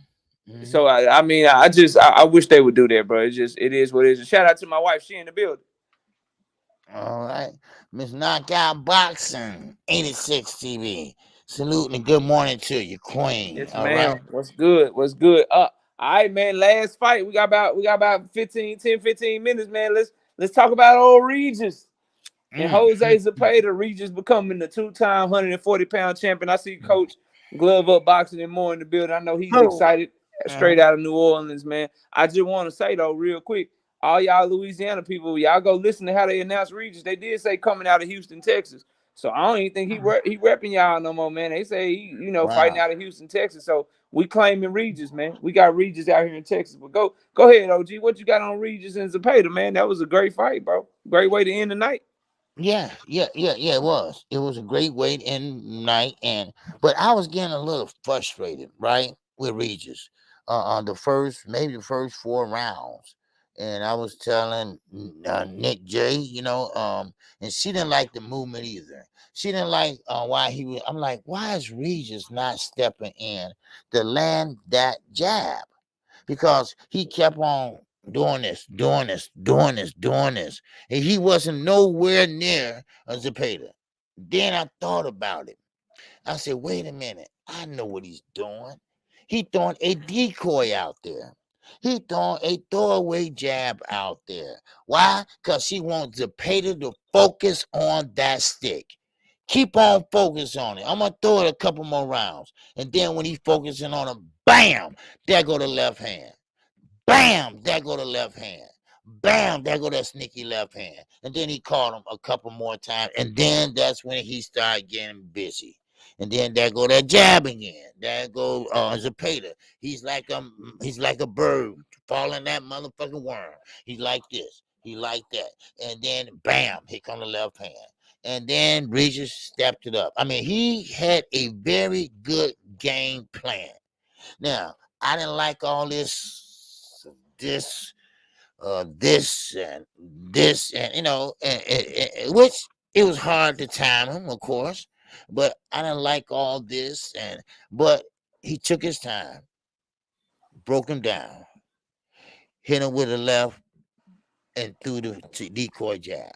[SPEAKER 5] So
[SPEAKER 1] Hmm.
[SPEAKER 5] I wish they would do that, bro. It is what it is. And shout out to my wife, she in the building.
[SPEAKER 1] All right. Miss Knockout Boxing, 86 TV. Saluting and good morning to you, Queen.
[SPEAKER 5] Yes,
[SPEAKER 1] All right.
[SPEAKER 5] ma'am. What's good? What's good? All right, man. Last fight. We got about 15 minutes, man. Let's talk about old Regis. And
[SPEAKER 1] Mm.
[SPEAKER 5] Jose Cepeda, Regis becoming the 2-time 140-pound champion. I see Coach Glove Up Boxing and more in the building. I know he's
[SPEAKER 1] Oh.
[SPEAKER 5] excited straight out of New Orleans, man. I just want to say, though, real quick, all y'all Louisiana people, y'all go listen to how they announced Regis. They did say coming out of Houston, Texas. So I don't even think he repping y'all no more, man. They say fighting
[SPEAKER 1] Wow.
[SPEAKER 5] out of Houston, Texas. So we claiming Regis, man. We got Regis out here in Texas. But go ahead, OG. What you got on Regis and Cepeda, man? That was a great fight, bro. Great way to end the night.
[SPEAKER 1] Yeah. It was. It was a great way to end the night, but I was getting a little frustrated, right, with Regis, on maybe the first 4 rounds, and I was telling Nick J, and she didn't like the movement either. She didn't like why he was. I'm like, why is Regis not stepping in to land that jab? Because he kept on doing this. And he wasn't nowhere near a Cepeda. Then I thought about it. I said, wait a minute. I know what he's doing. He throwing a decoy out there. He throwing a throwaway jab out there. Why? Because he wants Cepeda to focus on that stick. Keep on focus on it. I'm going to throw it a couple more rounds. And then when he's focusing on it, bam, there go the left hand. Bam, there go the left hand. Bam, there go that sneaky left hand. And then he caught him a couple more times. And then that's when he started getting busy. And then there go that jab again. There go Cepeda. He's like a bird falling that motherfucking worm. He's like this. He like that. And then bam, here come the left hand. And then Regis stepped it up. I mean, he had a very good game plan. Now, I didn't like all this this and this, and which it was hard to time him, of course, but I didn't like all this, but he took his time, broke him down, hit him with a left, and threw the decoy jab.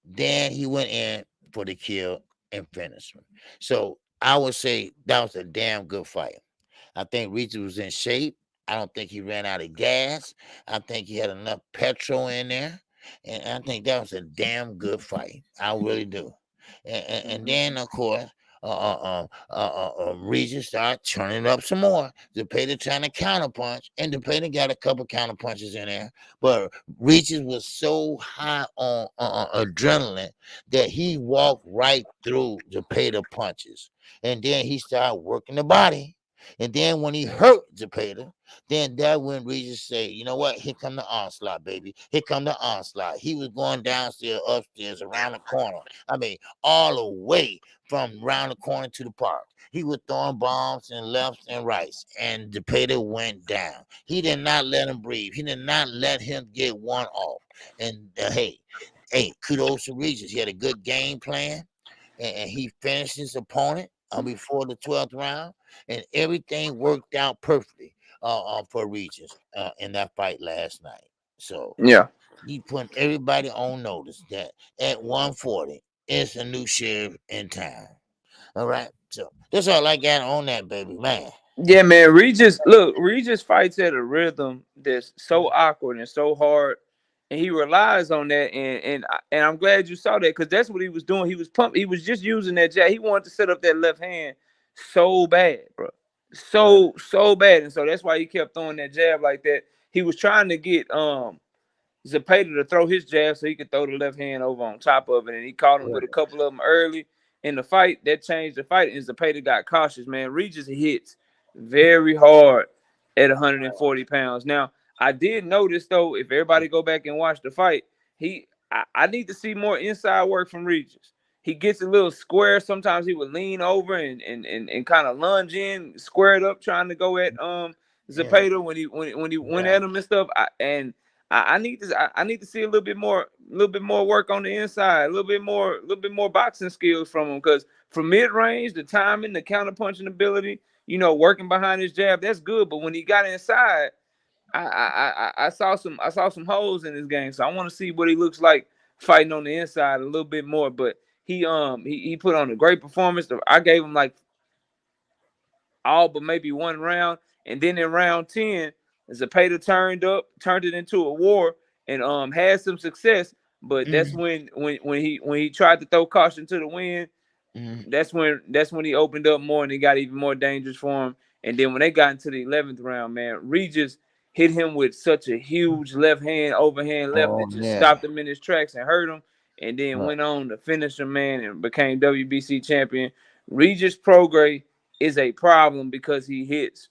[SPEAKER 1] Then he went in for the kill and finished him. So I would say that was a damn good fight. I think Regis was in shape. I don't think he ran out of gas. I think he had enough petrol in there. And I think that was a damn good fight. I really do. And then, of course, Regis started turning up some more. Cepeda trying to counterpunch, and Cepeda got a couple counter punches in there. But Regis was so high on adrenaline that he walked right through Cepeda punches. And then he started working the body. And then when he hurt Cepeda, then that when Regis say, you know what? Here come the onslaught, baby. Here come the onslaught. He was going downstairs, upstairs, around the corner. I mean, all the way from around the corner to the park. He was throwing bombs and lefts and rights, and Cepeda went down. He did not let him breathe. He did not let him get one off. And hey, kudos to Regis. He had a good game plan, and he finished his opponent before the 12th round, and everything worked out perfectly for Regis in that fight last night. So
[SPEAKER 5] Yeah.
[SPEAKER 1] he put everybody on notice that at 140 it's a new sheriff in town. All right, so that's all I got on that, baby, man.
[SPEAKER 5] Yeah, man. Regis fights at a rhythm that's so awkward and so hard, and he relies on that. And I'm glad you saw that, because that's what he was doing. He was pumped. He was just using that jab. He wanted to set up that left hand so bad, bro, so bad. And so that's why he kept throwing that jab like that. He was trying to get Cepeda to throw his jab so he could throw the left hand over on top of it, and he caught him with a couple of them early in the fight. That changed the fight, and Cepeda got cautious, man. Regis hits very hard at 140 pounds. Now, I did notice, though, if everybody go back and watch the fight, I need to see more inside work from Regis. He gets a little square. Sometimes he would lean over and kind of lunge in, squared up, trying to go at Cepeda when he went at him and stuff. I need to see a little bit more work on the inside, a little bit more boxing skills from him, because from mid range, the timing, the counter punching ability, working behind his jab, that's good. But when he got inside, I saw some holes in his game. So I want to see what he looks like fighting on the inside a little bit more. But he put on a great performance. I gave him like all but maybe one round, and then in round 10, Cepeda turned it into a war, and had some success. But that's when he tried to throw caution to the wind. That's when he opened up more, and it got even more dangerous for him. And then when they got into the 11th round, man, Regis hit him with such a huge left hand, overhand left, that just stopped him in his tracks and hurt him, and then went on to finish him, man, and became WBC champion. Regis Prograis is a problem because he hits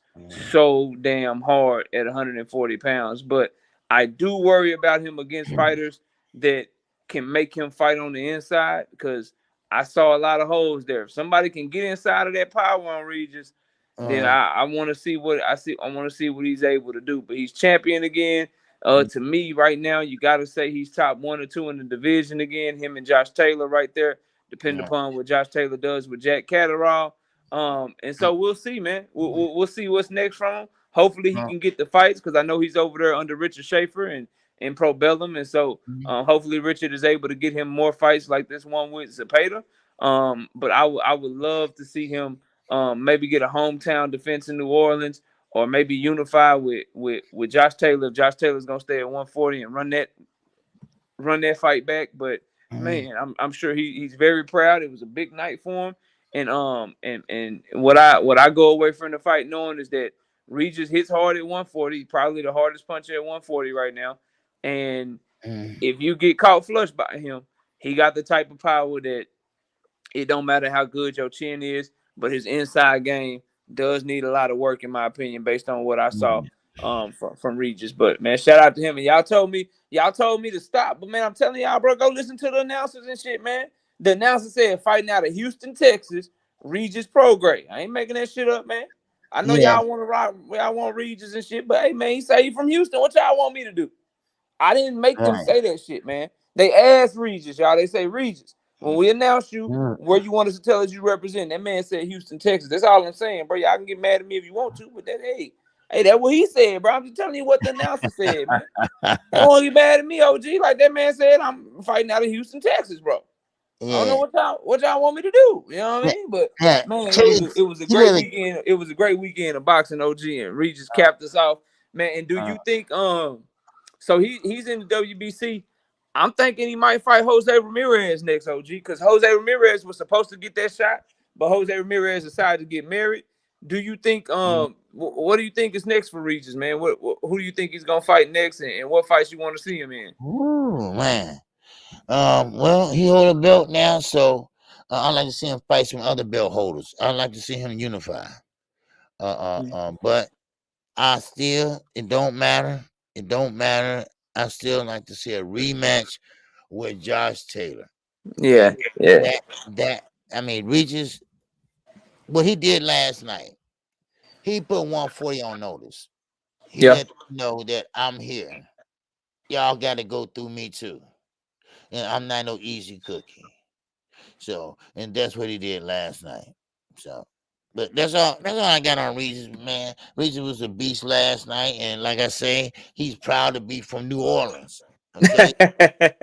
[SPEAKER 5] so damn hard at 140 pounds. But I do worry about him against fighters that can make him fight on the inside, because I saw a lot of holes there. If somebody can get inside of that power on Regis, then I want to see what I want to see what he's able to do. But he's champion again. To me, right now, you got to say he's top 1 or 2 in the division again. Him and Josh Taylor right there, depending upon what Josh Taylor does with Jack Catterall. And so we'll see, man. We'll see what's next from him. Hopefully he can get the fights, because I know he's over there under Richard Schaefer and Pro Bellum, and so hopefully Richard is able to get him more fights like this one with Cepeda. But I would love to see him maybe get a hometown defense in New Orleans, or maybe unify with Josh Taylor. If Josh Taylor's gonna stay at 140 and run that fight back. But man, I'm sure he's very proud. It was a big night for him. And what I go away from the fight knowing is that Regis hits hard at 140, probably the hardest puncher at 140 right now. And if you get caught flush by him, he got the type of power that it don't matter how good your chin is, but his inside game does need a lot of work, in my opinion, based on what I saw from Regis. But man, shout out to him. And y'all told me to stop, but man, I'm telling y'all, bro, go listen to the announcers and shit, man. The announcer said fighting out of Houston, Texas, Regis Prograis. I ain't making that shit up, man. I know
[SPEAKER 1] Yeah.
[SPEAKER 5] y'all want to rock, y'all want Regis and shit, but hey man, he say he from Houston. What y'all want me to do? I didn't make them
[SPEAKER 1] Right.
[SPEAKER 5] say that shit, man. They asked Regis, y'all. They say, Regis, when we announce you,
[SPEAKER 1] Mm.
[SPEAKER 5] where you want us to tell us you represent. That man said Houston, Texas. That's all I'm saying, bro. Y'all can get mad at me if you want to, but that, hey, that's what he said, bro. I'm just telling you what the announcer said, man. They won't get mad at me, OG. Like that man said, I'm fighting out of Houston, Texas, bro. I don't know
[SPEAKER 1] Yeah.
[SPEAKER 5] what y'all want me to do. You know what I
[SPEAKER 1] Yeah.
[SPEAKER 5] mean? But
[SPEAKER 1] Yeah.
[SPEAKER 5] man,
[SPEAKER 1] Kids,
[SPEAKER 5] it was a
[SPEAKER 1] he
[SPEAKER 5] great
[SPEAKER 1] really.
[SPEAKER 5] weekend. It was a great weekend of boxing, OG, and Regis capped us off, man. And do
[SPEAKER 1] Uh,
[SPEAKER 5] you think so he's in the WBC? I'm thinking he might fight Jose Ramirez next, OG, because Jose Ramirez was supposed to get that shot, but Jose Ramirez decided to get married. Do you think what do you think is next for Regis, man? What who do you think he's gonna fight next, and what fights you want to see him in?
[SPEAKER 1] ooh, man. Well, he hold a belt now, so I'd like to see him fight some other belt holders. I'd like to see him unify. But it don't matter. It don't matter. I still like to see a rematch with Josh Taylor.
[SPEAKER 5] Yeah,
[SPEAKER 1] And
[SPEAKER 5] yeah,
[SPEAKER 1] that I mean, Regis, what he did last night, he put 140 on notice. He
[SPEAKER 5] yeah.
[SPEAKER 1] let you know that I'm here. Y'all got to go through me too, and I'm not no easy cookie. So, and that's what he did last night. So, but that's all. That's all I got on Regis, man. Regis was a beast last night, and like I say, he's proud to be from New Orleans. Okay,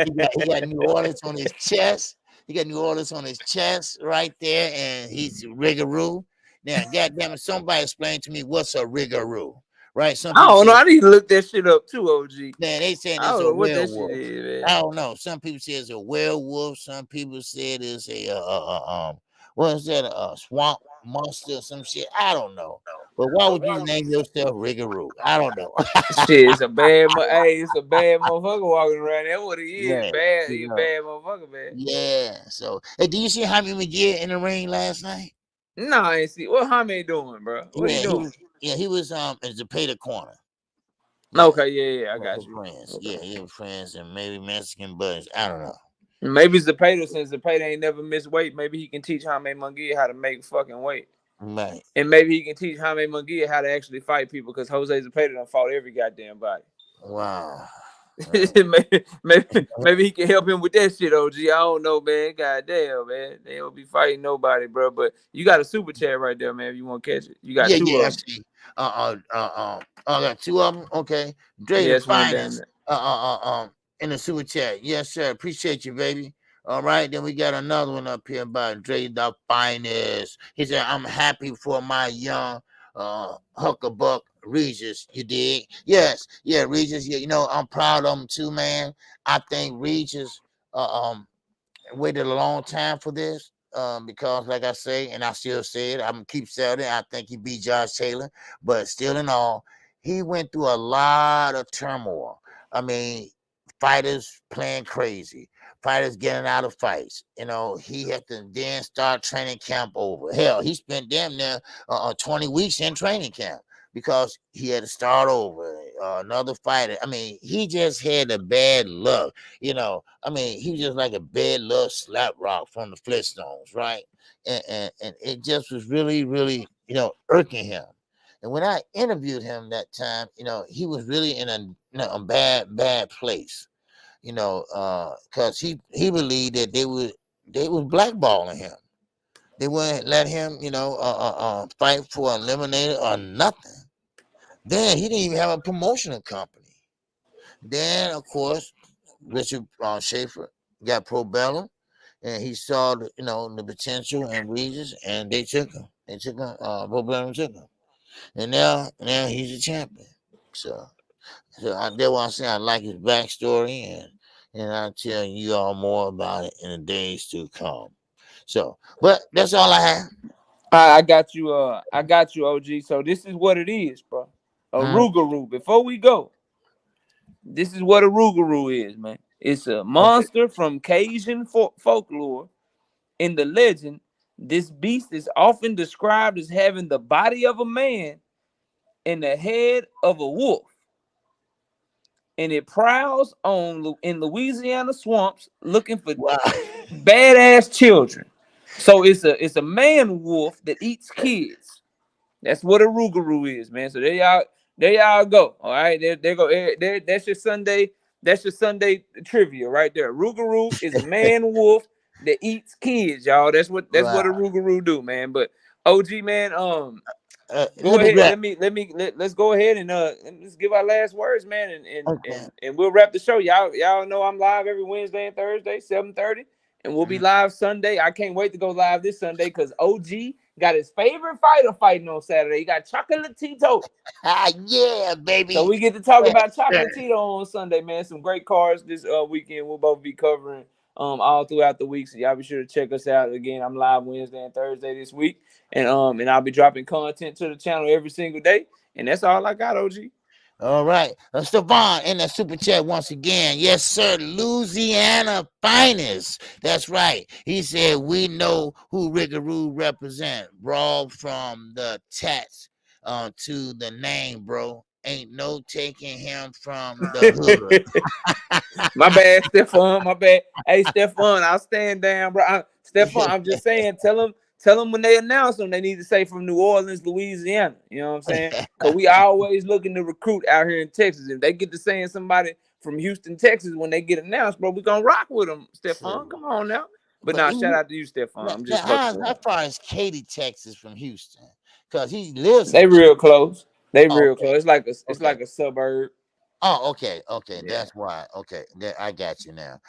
[SPEAKER 1] he got New Orleans on his chest. He got New Orleans on his chest right there, and he's rigoroo. Now, goddamn it, somebody explain to me what's a rigoroo, right? Some
[SPEAKER 5] I
[SPEAKER 1] people
[SPEAKER 5] don't know.
[SPEAKER 1] say,
[SPEAKER 5] I need to look that shit up too, OG.
[SPEAKER 1] man, they saying
[SPEAKER 5] I
[SPEAKER 1] it's
[SPEAKER 5] don't
[SPEAKER 1] a
[SPEAKER 5] know what that shit
[SPEAKER 1] werewolf.
[SPEAKER 5] is, man.
[SPEAKER 1] I don't know. Some people say it's a werewolf. Some people say it's a what is that? A swamp monster or some shit. I don't know. But why would you name yourself Rigoroo? I don't know.
[SPEAKER 5] Shit, it's a bad, hey, it's a bad motherfucker walking around. That's what he is.
[SPEAKER 1] Yeah,
[SPEAKER 5] Bad,
[SPEAKER 1] you
[SPEAKER 5] he a
[SPEAKER 1] know.
[SPEAKER 5] bad motherfucker, man.
[SPEAKER 1] Yeah. So, hey, do you see Jaime McGee in the ring last night?
[SPEAKER 5] No, I ain't see. What Jaime doing, bro? What he
[SPEAKER 1] Yeah, he
[SPEAKER 5] doing?
[SPEAKER 1] was. Yeah, he was in Cepeda corner. Yeah,
[SPEAKER 5] Okay, yeah, I got
[SPEAKER 1] for
[SPEAKER 5] you.
[SPEAKER 1] friends.
[SPEAKER 5] Okay.
[SPEAKER 1] Yeah, he was friends and maybe Mexican buddies. I don't know.
[SPEAKER 5] Maybe Cepeda, since Cepeda ain't never missed weight, maybe he can teach Jaime Munguia how to make fucking weight.
[SPEAKER 1] Right.
[SPEAKER 5] And maybe he can teach Jaime Munguia how to actually fight people, because Jose Cepeda done fought every goddamn body.
[SPEAKER 1] Wow.
[SPEAKER 5] maybe he can help him with that shit, OG. I don't know, man. Goddamn, man. They don't be fighting nobody, bro. But you got a super chat right there, man, if you want to catch it. You got
[SPEAKER 1] Yeah,
[SPEAKER 5] two
[SPEAKER 1] yeah, I
[SPEAKER 5] of them.
[SPEAKER 1] see. I got two of them. Okay, Dre
[SPEAKER 5] Yeah,
[SPEAKER 1] the
[SPEAKER 5] it's one down
[SPEAKER 1] finest.
[SPEAKER 5] there.
[SPEAKER 1] In the super chat. Yes, sir. Appreciate you, baby. All right, then we got another one up here by Dre the finest. He said, "I'm happy for my young huckabuck Regis." You dig? Yes, yeah, Regis. Yeah, I'm proud of him too, man. I think Regis. Waited a long time for this because, like I say, and I still say it, I'm gonna keep saying it. I think he beat Josh Taylor, but still, in all, he went through a lot of turmoil. I mean, fighters playing crazy, fighters getting out of fights. He had to then start training camp over. Hell, he spent damn near 20 weeks in training camp because he had to start over. Another fighter. I mean, he just had a bad luck. I mean, he was just like a bad luck slap rock from the Flintstones, right? And it just was really, really, irking him. And when I interviewed him that time, he was really in a bad place, because he believed that they was blackballing him. They wouldn't let him, fight for eliminator or nothing. Then he didn't even have a promotional company. Then, of course, Richard Schaefer got Pro Bellum, and he saw the potential in Regis, and they took him. They took him. Pro Bellum took him, and now he's a champion. That's why I say I like his backstory, and I'll tell you all more about it in the days to come. So, but that's all I have.
[SPEAKER 5] I got you. I got you, OG. So this is what it is, bro. A
[SPEAKER 1] Mm,
[SPEAKER 5] Rougarou. Before we go, this is what a Rougarou is, man. It's a
[SPEAKER 1] okay.
[SPEAKER 5] monster from Cajun folklore. In the legend, this beast is often described as having the body of a man and the head of a wolf, and it prowls in Louisiana swamps looking for
[SPEAKER 1] Wow.
[SPEAKER 5] badass children. So it's a man wolf that eats kids. That's what a Rougarou is, man. So there y'all go. All right, there go. That's your Sunday. That's your Sunday trivia right there. Rougarou is a man wolf that eats kids, y'all. That's what a
[SPEAKER 1] Right.
[SPEAKER 5] Rougarou do, man. But OG, man, go
[SPEAKER 1] Let me
[SPEAKER 5] ahead.
[SPEAKER 1] grab.
[SPEAKER 5] Let's go ahead and let's give our last words, man, and and
[SPEAKER 1] Okay.
[SPEAKER 5] and and we'll wrap the show. Y'all know I'm live every Wednesday and Thursday, 7:30, and we'll be live Sunday. I can't wait to go live this Sunday because OG got his favorite fighter fighting on Saturday. He got Chocolatito.
[SPEAKER 1] Yeah,
[SPEAKER 5] So
[SPEAKER 1] baby.
[SPEAKER 5] we get to talk
[SPEAKER 1] Yes,
[SPEAKER 5] about
[SPEAKER 1] sir.
[SPEAKER 5] Chocolatito on Sunday, man. Some great cards this weekend. We'll both be covering all throughout the week. So y'all be sure to check us out. Again, I'm live Wednesday and Thursday this week. And I'll be dropping content to the channel every single day. And that's all I got, OG.
[SPEAKER 1] All right. Stephon in the super chat once again. Yes, sir. Louisiana finest. That's right. He said, we know who Rigaroo represent. Brawl from the tats to the name, bro. Ain't no taking him from the hood.
[SPEAKER 5] My bad, Stephon. My bad. Hey, Stephon, I'll stand down, bro. Stephon, I'm just saying, tell them when they announce them, they need to say from New Orleans, Louisiana. You know what I'm saying? Because we always looking to recruit out here in Texas. If they get to saying somebody from Houston, Texas, when they get announced, bro, we gonna rock with them, Stephon.
[SPEAKER 1] True.
[SPEAKER 5] Come on now. But
[SPEAKER 1] But
[SPEAKER 5] nah, shout out to you, Stephon. I'm
[SPEAKER 1] now
[SPEAKER 5] just fucking with
[SPEAKER 1] how
[SPEAKER 5] him.
[SPEAKER 1] far is Katy, Texas from Houston? Because he lives
[SPEAKER 5] They
[SPEAKER 1] in
[SPEAKER 5] real
[SPEAKER 1] Katy.
[SPEAKER 5] close. They
[SPEAKER 1] Oh,
[SPEAKER 5] real
[SPEAKER 1] okay.
[SPEAKER 5] close. It's
[SPEAKER 1] Okay.
[SPEAKER 5] like a suburb.
[SPEAKER 1] Oh, okay, okay,
[SPEAKER 5] Yeah.
[SPEAKER 1] that's why. Okay, I got you now.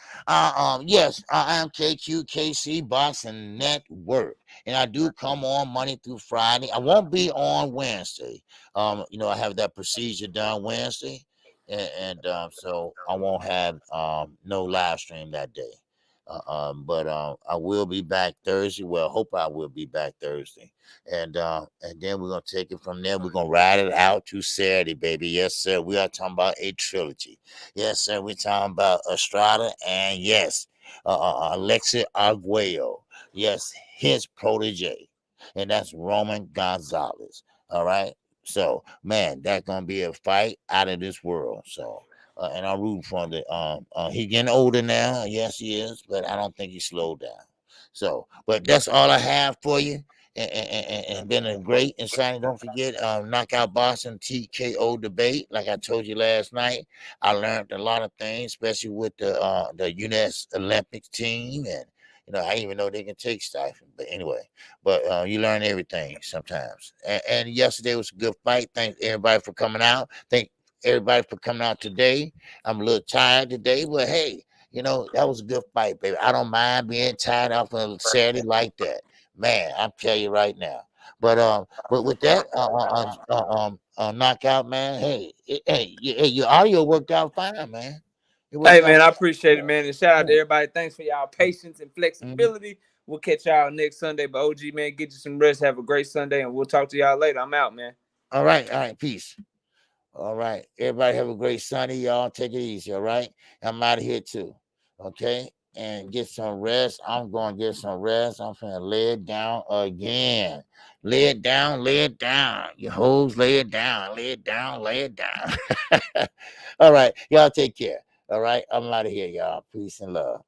[SPEAKER 1] Yes, I am KQKC Boxing Network, and I do come on Monday through Friday. I won't be on Wednesday. I have that procedure done Wednesday, and so I won't have no live stream that day. But I will be back Thursday. Well, hope I will be back Thursday, and then we're gonna take it from there. We're gonna ride it out to Saturday, baby. Yes, sir. We are talking about a trilogy. Yes, sir. We're talking about Estrada and yes, Alexis Arguello. Yes, his protege, and that's Roman Gonzalez. All right. So, man, that's gonna be a fight out of this world. So, and I'm rooting for the. He getting older now. Yes, he is, but I don't think he slowed down. So, but that's all I have for you. And been a great and shiny. Don't forget, knockout Boston TKO debate. Like I told you last night, I learned a lot of things, especially with the U.S. Olympics team, and I even know they can take stipend. But anyway, but you learn everything sometimes. And yesterday was a good fight. Thanks everybody for coming out. Thank everybody for coming out today. I'm a little tired today, but hey, that was a good fight, baby. I don't mind being tired off on a Saturday like that. Man, I'm telling you right now. But with that, knockout, man. Hey, your audio worked out fine, man. It
[SPEAKER 5] Hey
[SPEAKER 1] worked out
[SPEAKER 5] man, I
[SPEAKER 1] fine.
[SPEAKER 5] appreciate it, man. And shout out to
[SPEAKER 1] Yeah.
[SPEAKER 5] everybody. Thanks for y'all patience and
[SPEAKER 1] Mhm.
[SPEAKER 5] flexibility. We'll catch y'all next Sunday. But OG, man, get you some rest. Have a great Sunday, and we'll talk to y'all later. I'm out, man.
[SPEAKER 1] All right, peace. All right, everybody have a great Sunday, y'all. Take it easy, all right? I'm out of here too, okay? And get some rest. I'm going to get some rest. I'm finna lay it down again. Lay it down, lay it down. You hoes, lay it down, lay it down, lay it down. All right, y'all take care. All right, I'm out of here, y'all. Peace and love.